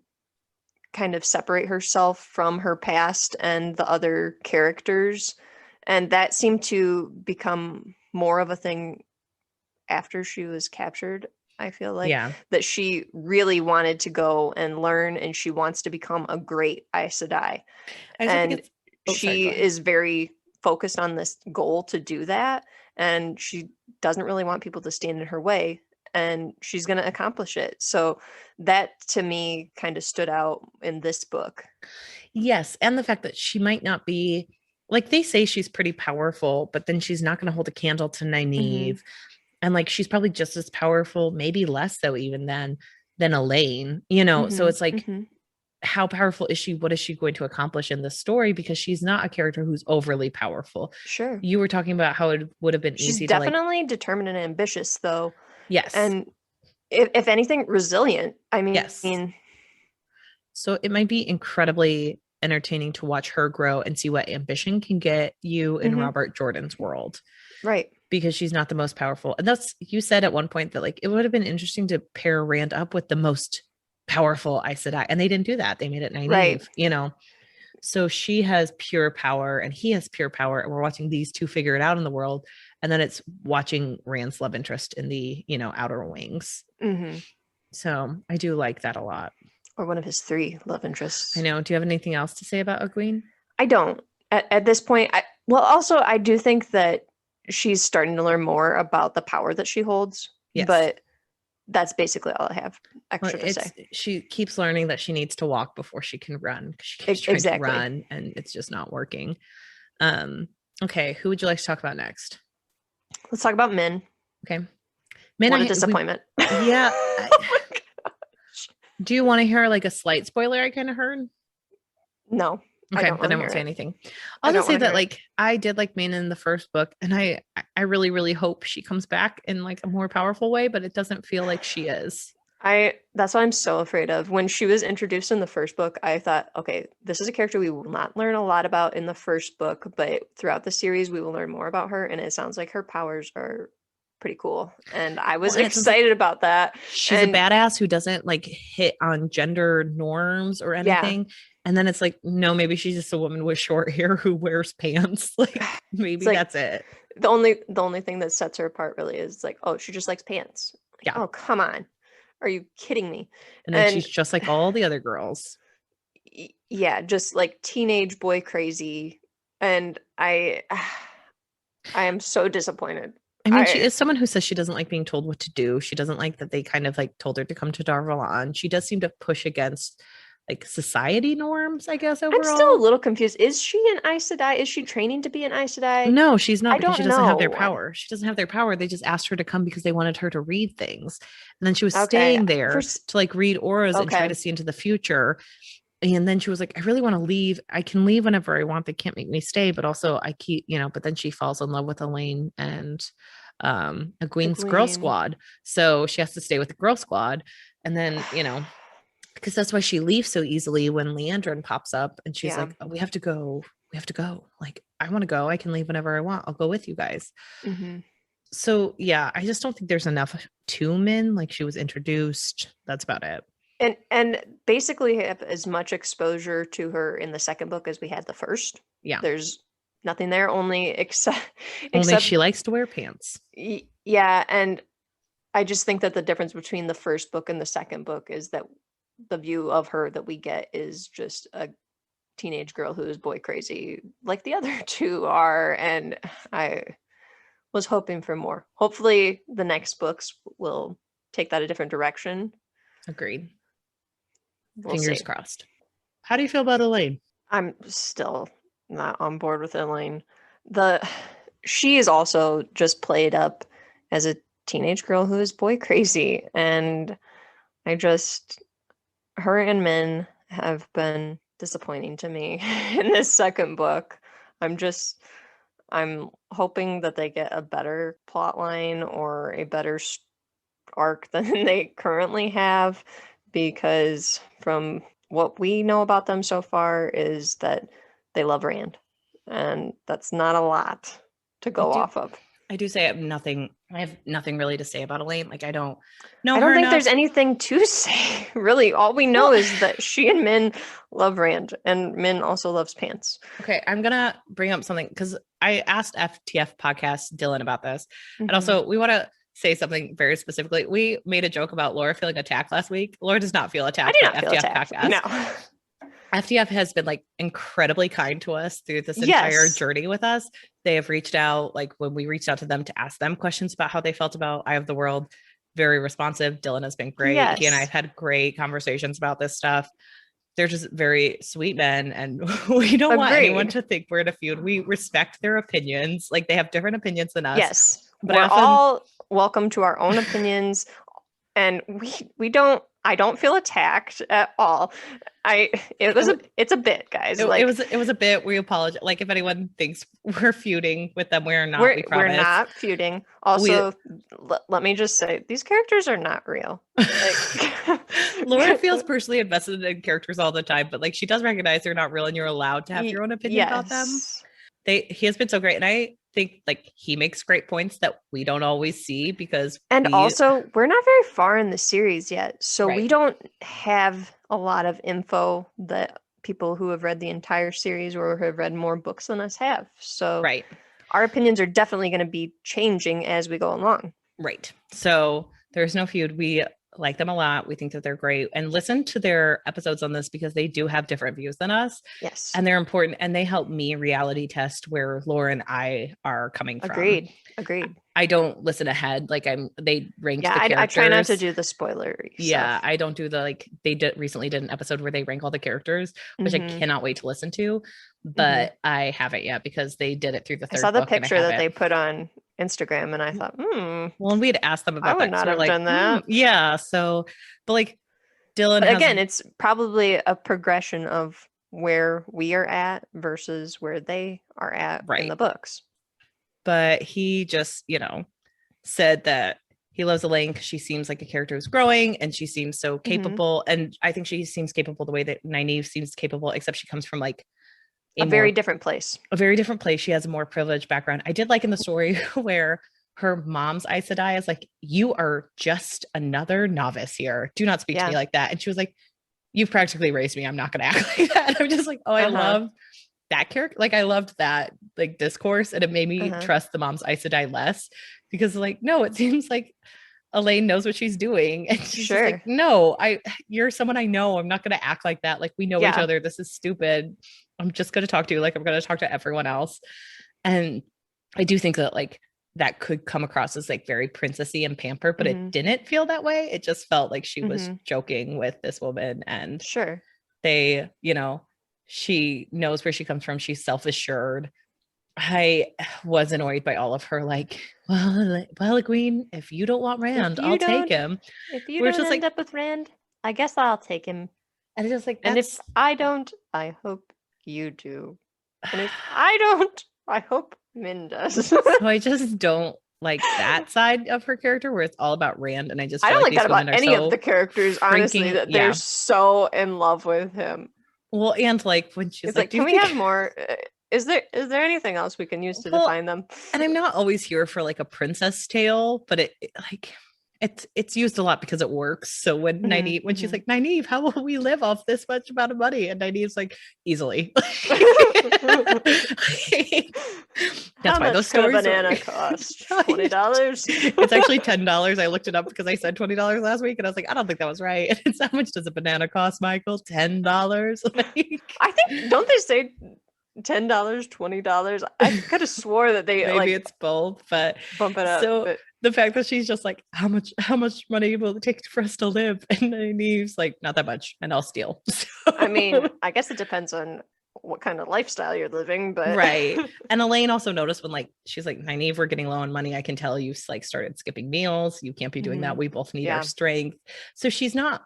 kind of separate herself from her past and the other characters. And that seemed to become more of a thing after she was captured. I feel like yeah. that she really wanted to go and learn, and she wants to become a great Aes Sedai. I also think And it's. Oh, sorry. she Go ahead. is very focused on this goal to do that. And she doesn't really want people to stand in her way. And she's going to accomplish it. So that to me kind of stood out in this book. Yes, and the fact that she might not be, like, they say she's pretty powerful, but then she's not going to hold a candle to Hmm. Nynaeve, and like she's probably just as powerful, maybe less so even than Elayne. So Hmm. it's like, Hmm. how powerful is she? What is she going to accomplish in this story? Because she's not a character who's overly powerful. Sure. You were talking about how it would have been She's easy to, like, definitely determined and ambitious, though. yes, And if anything, resilient. I yes. mean, So it might be incredibly entertaining to watch her grow and see what ambition can get you in hmm, Robert Jordan's world, right. because she's not the most powerful. And that's, you said at one point that, like, it would have been interesting to pair Rand up with the most powerful Aes Sedai, and they didn't do that. They made it Right. Nynaeve. So she has pure power and he has pure power, and we're watching these two figure it out in the world. And then it's watching Rand's love interest in the, outer wings. Hmm. So I do like that a lot. Or one of his three love I interests. know. Do you have anything else to say about Egwene? I don't. At this point, well, also, I do think that she's starting to learn more about the power that she holds, Yes. but that's basically all I have Well, extra to say. she keeps learning that she needs to walk before she can run, because she keeps trying to Exactly. run and it's just not working. Um, okay, who would you like to talk about next? Let's talk about Min. Okay, Min, What a disappointment. yeah. Oh my gosh. Do you want to hear like a slight spoiler I kind of heard? No, I Okay, don't then want I to won't hear say it. anything. I I'll don't just say want to that, hear it. like, I did like Min in the first book, and I really really hope she comes back in like a more powerful way, but it doesn't feel like she is. That's what I'm so afraid of. When she was introduced in the first book, I thought, okay, this is a character we will not learn a lot about in the first book, but throughout the series we will learn more about her, and it sounds like her powers are pretty cool. And I Well, was and it sounds like excited about that. she's a And badass who doesn't like hit on gender norms or yeah, anything. And then it's like, no, maybe she's just a woman with short hair who wears pants. Like, it's maybe like that's it. the only thing that sets her apart really is like, oh, she just likes pants. Like, Yeah. oh, come on. Are you kidding me? And then she's just like all the other girls. Yeah, just like teenage boy crazy. And I am so disappointed. I mean, she is someone who says she doesn't like being told what to do. She doesn't like that they kind of like told her to come to Darvalan. She does seem to push against like society norms, I guess, overall. I'm still a little confused. Is she an Aes Sedai? Is she training to be an Aes Sedai? No, she's not, I because she don't doesn't have their know. power. She doesn't have their power. They just asked her to come because they wanted her to read things. And then she was Okay. staying there to like read auras and try Okay. to see into the future. And then she was like, I really want to leave. I can leave whenever I want. They can't make me stay, but also I keep, but then she falls in love with Elayne and Egwene's girl Egwene. squad. So she has to stay with the girl squad. And then, because that's why she leaves so easily when Leandrin pops up and she's like, oh, we have to go. We have to go. Like, I want to go. I can leave whenever I want. I'll go with you guys. Mm-hmm. So yeah, I just don't think there's enough to Min. Like, she was introduced. That's about it. And basically have as much exposure to her in the second book as we had the first. Yeah. There's nothing there, only except she likes to wear pants. Yeah, and I just think that the difference between the first book and the second book is that the view of her that we get is just a teenage girl who is boy crazy like the other two are, and I was hoping for more. Hopefully the next books will take that a different direction. Agreed. We'll Fingers see. crossed. How do you feel about Elayne? I'm still not on board with Elayne. She is also just played up as a teenage girl who is boy crazy, and her and Min have been disappointing to me in this second book. I'm hoping that they get a better plot line or a better arc than they currently have, because from what we know about them so far is that they love Rand, and that's not a lot to go off of. I do say I have nothing really to say about Elayne. Like, I don't think there's anything to say, really. All we know is that she and Min love Rand, and Min also loves pants. Okay, I'm gonna bring up something because I asked FTF podcast Dylan about this. And also we want to say something very specifically. We made a joke about Laura feeling attacked last week. Laura does not feel attacked by FTF podcast. No. FTF has been like incredibly kind to us through this entire journey with us. They have reached out, like when we reached out to them to ask them questions about how they felt about Eye of the World, very responsive. Dylan has been great. Yes. He and I have had great conversations about this stuff. They're just very sweet men, and we don't want anyone to think we're in a feud. We respect their opinions. Like, they have different opinions than us. Yes, but we're all welcome to our own opinions, and I don't feel attacked at all. It's a bit, guys. It was a bit. We apologize. Like, if anyone thinks we're feuding with them, we're not. We promise. We're not feuding. Also, let me just say, these characters are not real. Like, Laura feels personally invested in characters all the time, but like, she does recognize they're not real, and you're allowed to have your own opinion about them. He has been so great, and I think like he makes great points that we don't always see because also we're not very far in the series yet, so we don't have a lot of info that people who have read the entire series or have read more books than us have. So our opinions are definitely going to be changing as we go along. Right. So there's no feud. We like them a lot. We think that they're great, and listen to their episodes on this because they do have different views than us. Yes. And they're important, and they help me reality test where Laura and I are coming from. Agreed. I don't listen ahead. Like, they ranked the characters. I try not to do the spoilery stuff. Yeah, I don't do the recently did an episode where they rank all the characters, which I cannot wait to listen to, but I haven't yet because they did it through the third book. I saw the picture that they put on Instagram, and I thought, well, and we had asked them about that. I would not have done that. Yeah. So, but like Dylan, again, it's probably a progression of where we are at versus where they are at in the books. But he just, said that he loves Elayne because she seems like a character who's growing, and she seems so capable. And I think she seems capable the way that Nynaeve seems capable, except she comes from like a very different place. She has a more privileged background. I did like in the story where her mom's Aes Sedai is like, you are just another novice here. Do not speak to me like that. And she was like, you've practically raised me. I'm not going to act like that. And I'm just like, I love that character, like I loved that like discourse, and it made me trust the mom's Aes Sedai less, because like, no, it seems like Elayne knows what she's doing, and she's just like, no, you're someone I know. I'm not going to act like that. Like, we know each other. This is stupid. I'm just going to talk to you like I'm going to talk to everyone else. And I do think that like that could come across as like very princessy and pampered, but it didn't feel that way. It just felt like she was joking with this woman, and they, you know, she knows where she comes from. She's self-assured. I was annoyed by all of her like, well, Egwene, if you don't want Rand, I'll take him. If you don't end up with Rand, I guess I'll take him. And it's just like, and if I don't, I hope you do. And if I don't, I hope Min does. So I just don't like that side of her character where it's all about Rand, and I don't like that about any of the characters, honestly, that they're so in love with him. Well, and like when she's like, can we have more? Is there anything else we can use to define them? And I'm not always here for like a princess tale, but it's used a lot because it works. So when Nynaeve, when she's like, Nynaeve, how will we live off this much amount of money? And Nynaeve's like, easily. That's why those stories. How much could a banana cost? $20. It's actually $10. I looked it up because I said $20 last week, and I was like, I don't think that was right. And it's, how much does a banana cost, Michael? $10. Like, I think, don't they say $10, $20? I could have swore that they maybe it's both, but bump it up. So the fact that she's just like, how much money will it take for us to live? And Nynaeve's like, not that much, and I'll steal. So. I mean, I guess it depends on what kind of lifestyle you're living, but right. And Elayne also noticed when like she's like, Nynaeve, we're getting low on money. I can tell you like started skipping meals. You can't be doing that. We both need our strength. So she's not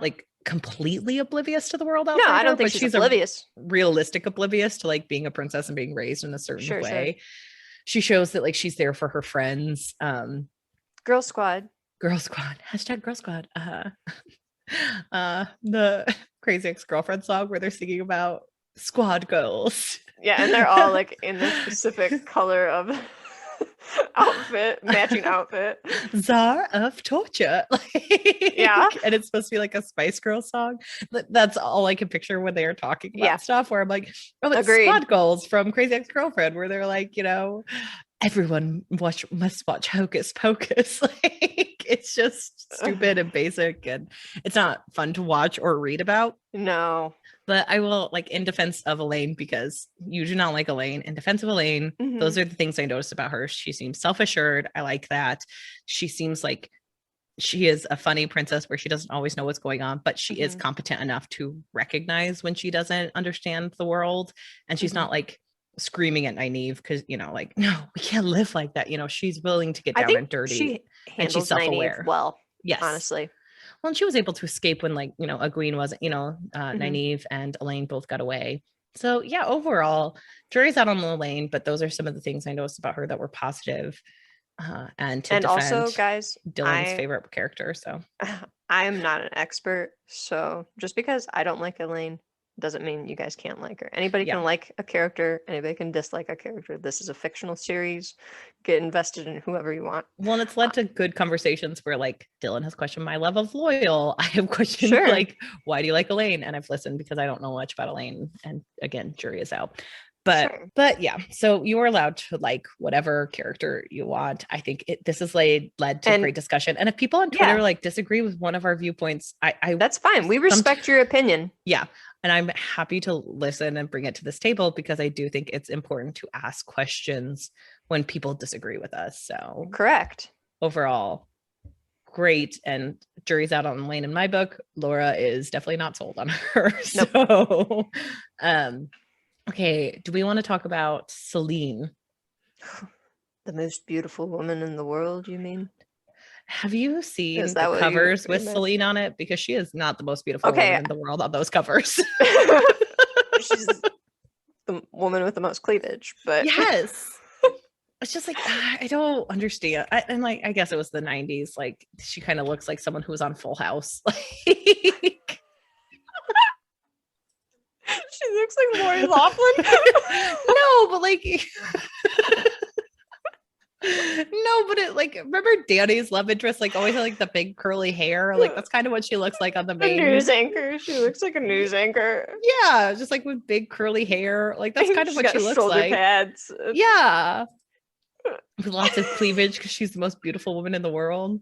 like completely oblivious to the world outside. No, I don't think she's oblivious. Realistic oblivious to like being a princess and being raised in a certain way. She shows that like she's there for her friends. Girl Squad. Hashtag Girl Squad. The Crazy Ex-Girlfriend song where they're singing about squad goals. Yeah, and they're all like in the specific color of matching outfit. Czar of torture. Yeah. And it's supposed to be like a Spice Girls song. That's all I can picture when they are talking about stuff, where I'm like, oh, it's squad goals from Crazy Ex-Girlfriend, where they're like, you know, everyone must watch Hocus Pocus. Like, it's just stupid and basic, and it's not fun to watch or read about. No. But I will, like, in defense of Elayne, because you do not like Elayne, in defense of Elayne, those are the things I noticed about her. She seems self-assured. I like that. She seems like she is a funny princess where she doesn't always know what's going on, but she is competent enough to recognize when she doesn't understand the world. And she's not like screaming at Nynaeve because, you know, like, no, we can't live like that. You know, she's willing to get down and dirty, and she's self-aware. Nynaeve well, yes, honestly. Well, and she was able to escape when, like, you know, Egwene wasn't, you know, Nynaeve and Elayne both got away. So yeah, overall, jury's out on Elayne, but those are some of the things I noticed about her that were positive. And defend also, guys, Dylan's favorite character. So I am not an expert, so just because I don't like Elayne doesn't mean you guys can't like her. Anybody can like a character, anybody can dislike a character. This is a fictional series. Get invested in whoever you want. Well, and it's led to good conversations where, like, Dylan has questioned my love of Loyal. I have questioned like, why do you like Elayne? And I've listened because I don't know much about Elayne. And again, jury is out. But yeah, so you are allowed to like whatever character you want. I think this has led to great discussion. And if people on Twitter like disagree with one of our viewpoints, I that's fine. We respect your opinion. Yeah. And I'm happy to listen and bring it to this table, because I do think it's important to ask questions when people disagree with us. So correct. Overall, great. And jury's out on Elayne in my book. Laura is definitely not sold on her. Nope. So okay, do we want to talk about Selene? The most beautiful woman in the world, you mean? Have you seen the covers with Selene on it? Because she is not the most beautiful woman in the world on those covers. She's the woman with the most cleavage, but yes. It's just like, I don't understand. And like, I guess it was the 90s. Like, she kind of looks like someone who was on Full House. Like, she looks like Lori Loughlin. No, but like No, but it like remember Danny's love interest like always had like the big curly hair. Like that's kind of what she looks like on the A main news anchor. She looks like a news anchor. Yeah, just like with big curly hair. Like that's kind of She's what got she looks shoulder like. pads. Yeah. With lots of cleavage because she's the most beautiful woman in the world.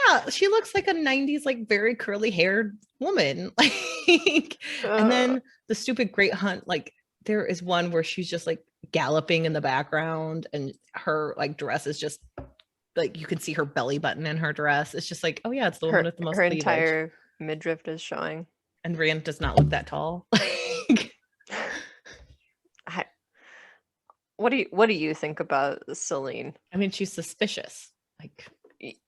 Yeah, she looks like a 90s, like very curly haired woman. Like, and then the stupid Great Hunt, like there is one where she's just like galloping in the background and her like dress is just like you can see her belly button in her dress. It's just like, oh yeah, it's the woman with the most her cleavage. entire midriff is showing. And Rand does not look that tall. What do you think about Selene? I mean, she's suspicious. Like,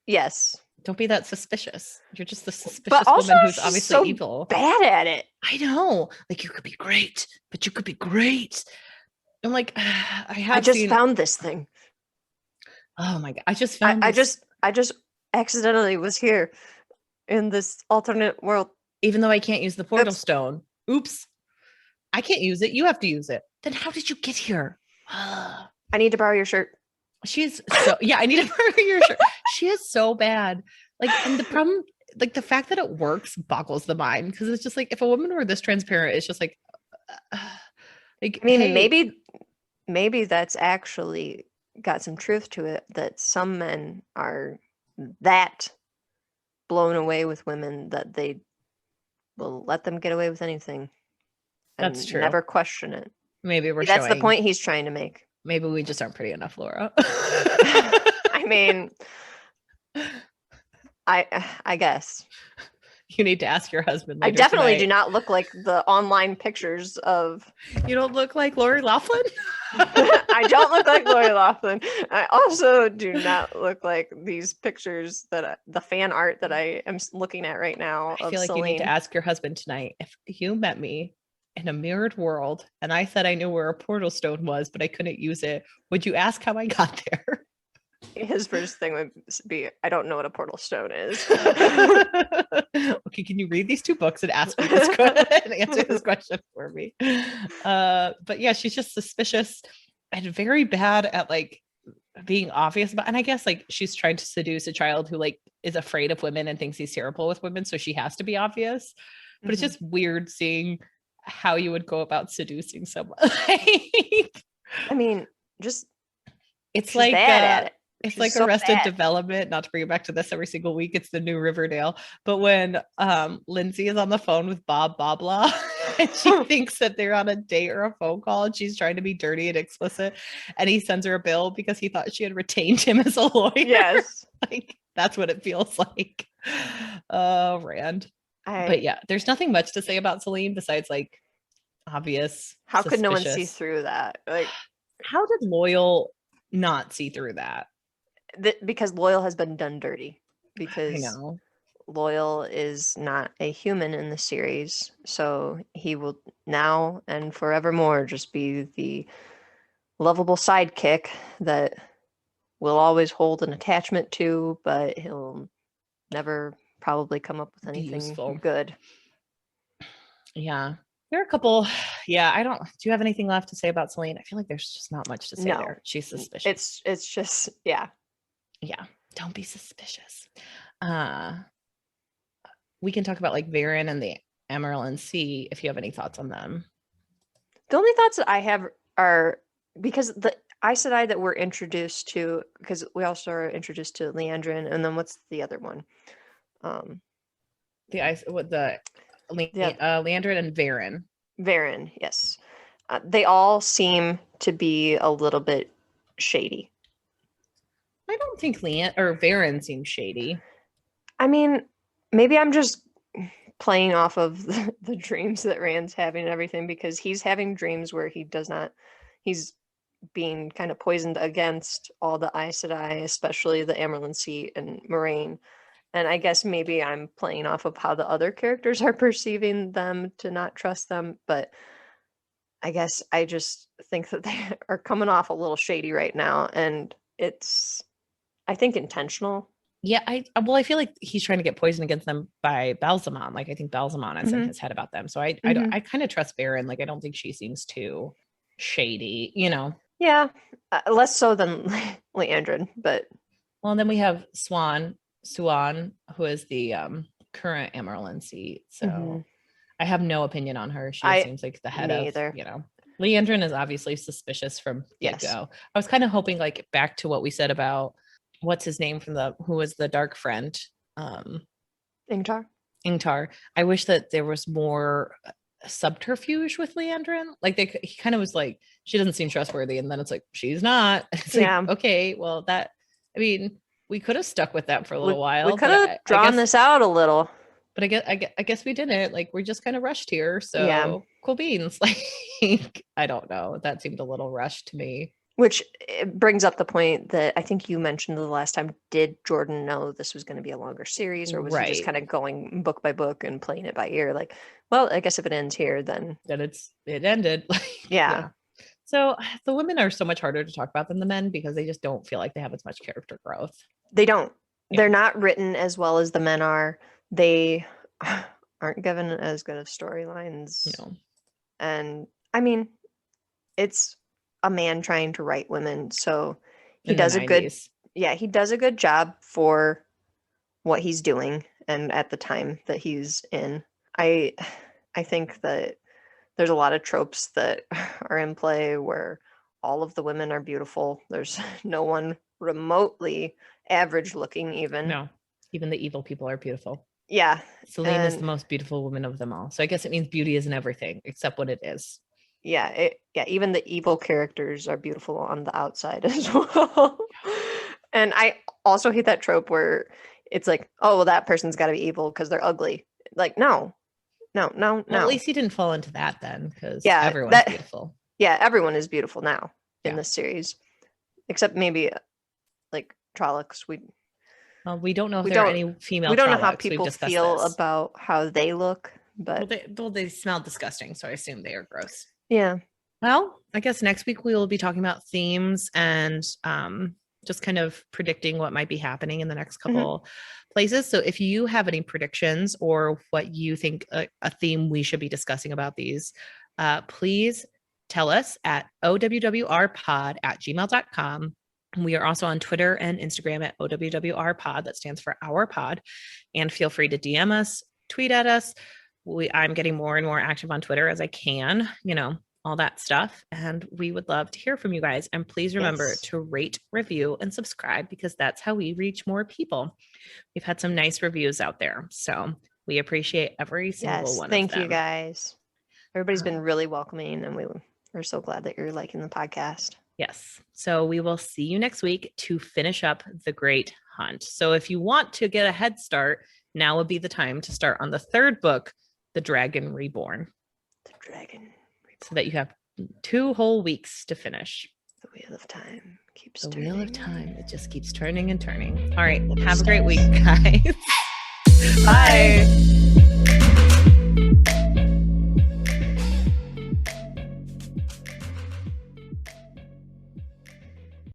yes. Don't be that suspicious. You're just the suspicious but also, woman who's obviously so evil. Bad at it. I know. Like you could be great, but you could be great. I'm like, I just found this thing. Oh my god! I just found. I just accidentally was here in this alternate world. Even though I can't use the portal stone. Oops. I can't use it. You have to use it. Then how did you get here? I need to borrow your shirt. She's so yeah, I need to borrow your shirt. She is so bad. Like, and the problem, like the fact that it works boggles the mind because it's just like if a woman were this transparent, it's just like I mean, hey. maybe that's actually got some truth to it that some men are that blown away with women that they will let them get away with anything. That's true. Never question it. Maybe that's the point he's trying to make. Maybe we just aren't pretty enough, Laura. I mean, I guess. You need to ask your husband later I definitely tonight. do not look like the online pictures of... You don't look like Lori Loughlin? I don't look like Lori Loughlin. I also do not look like these pictures that the fan art that I am looking at right now. I feel like Selene. You need to ask your husband tonight. If you met me in a mirrored world and I said I knew where a portal stone was, but I couldn't use it, would you ask how I got there? His first thing would be, I don't know what a portal stone is. Okay, can you read these two books and ask me this question and answer this question for me? But yeah, she's just suspicious and very bad at like being obvious about, and I guess like she's trying to seduce a child who like is afraid of women and thinks he's terrible with women, so she has to be obvious. But it's just weird seeing how you would go about seducing someone. I mean, just it's like bad at it. It's like so Arrested Development, not to bring it back to this every single week. It's the new Riverdale. But when Lindsay is on the phone with Bob Bobla and she thinks that they're on a date or a phone call and she's trying to be dirty and explicit and he sends her a bill because he thought she had retained him as a lawyer. Yes. Like that's what it feels like. Oh, Rand. But yeah, there's nothing much to say about Selene besides like obvious. How could no one see through that? Like, how did Loyal not see through that? Because Loyal has been done dirty. Because Loyal is not a human in the series, so he will now and forevermore just be the lovable sidekick that we'll always hold an attachment to, but he'll never probably come up with anything good. Yeah. There are a couple. Yeah, do you have anything left to say about Selene? I feel like there's just not much to say there. She's suspicious. It's just, yeah. Yeah. Don't be suspicious. We can talk about like Varen and the Emerald Sea if you have any thoughts on them. The only thoughts that I have are because the Aes Sedai that we're introduced to, because we also are introduced to Liandrin, and then what's the other one? Leandrin and Varen. Varen, yes. They all seem to be a little bit shady. I don't think Varen seems shady. I mean, maybe I'm just playing off of the dreams that Rand's having and everything, because he's having dreams where he's being kind of poisoned against all the Aes Sedai, especially the Amerlin Sea and Moraine. And I guess maybe I'm playing off of how the other characters are perceiving them to not trust them. But I guess I just think that they are coming off a little shady right now. And it's, I think, intentional. Yeah, I feel like he's trying to get poisoned against them by Balsamon. Like, I think Balsamon is in his head about them. So I kind of trust Varen. Like, I don't think she seems too shady, you know? Yeah, less so than Leandrin, but well, and then we have Suan, who is the current Amaryllis. So I have no opinion on her. She seems like the head of, either. Leandrin is obviously suspicious from Yes. get-go. I was kind of hoping, like, back to what we said about what's his name from who was the dark friend? Ingtar. I wish that there was more subterfuge with Leandrin. Like he kind of was like, she doesn't seem trustworthy, and then it's like, she's not. It's like, okay, well, we could have stuck with that for a little while. We could have drawn this out a little. But I guess we didn't. Like, we just kind of rushed here. So cool beans. Like, I don't know. That seemed a little rushed to me. Which brings up the point that I think you mentioned the last time. Did Jordan know this was going to be a longer series, or was he just kind of going book by book and playing it by ear? Like, well, I guess if it ends here, then it ended. Yeah. So the women are so much harder to talk about than the men because they just don't feel like they have as much character growth. They don't. Yeah. They're not written as well as the men are. They aren't given as good of storylines. No. And I mean, it's a man trying to write women, so he does a good job for what he's doing and at the time that he's in. I think that there's a lot of tropes that are in play where all of the women are beautiful. There's no one remotely average looking even. No, even the evil people are beautiful. Yeah. Selene is the most beautiful woman of them all. So I guess it means beauty isn't everything, except what it is. Yeah, even the evil characters are beautiful on the outside as well. And I also hate that trope where it's like, oh, well, that person's got to be evil because they're ugly. Like, no. Well, at least he didn't fall into that then, because everyone's beautiful. Yeah, everyone is beautiful now in this series, except maybe like Trollocs. We don't know if there are any female. We don't know how people feel about how they look, but they smell disgusting, so I assume they are gross. Yeah. Well, I guess next week we will be talking about themes and just kind of predicting what might be happening in the next couple places. So if you have any predictions or what you think a theme we should be discussing about these, please tell us at owwrpod@gmail.com. We are also on Twitter and Instagram at owwrpod. That stands for Our Pod. And feel free to DM us, tweet at us. I'm getting more and more active on Twitter as I can, all that stuff. And we would love to hear from you guys. And please remember to rate, review, and subscribe, because that's how we reach more people. We've had some nice reviews out there, so we appreciate every single one of them. Thank you, guys. Everybody's been really welcoming, and we're so glad that you're liking the podcast. Yes. So we will see you next week to finish up The Great Hunt. So if you want to get a head start, now would be the time to start on the third book, The Dragon Reborn. So that you have 2 whole weeks to finish. The wheel of time keeps turning. The wheel of time. It just keeps turning and turning. All right. Have a great week, guys. Bye.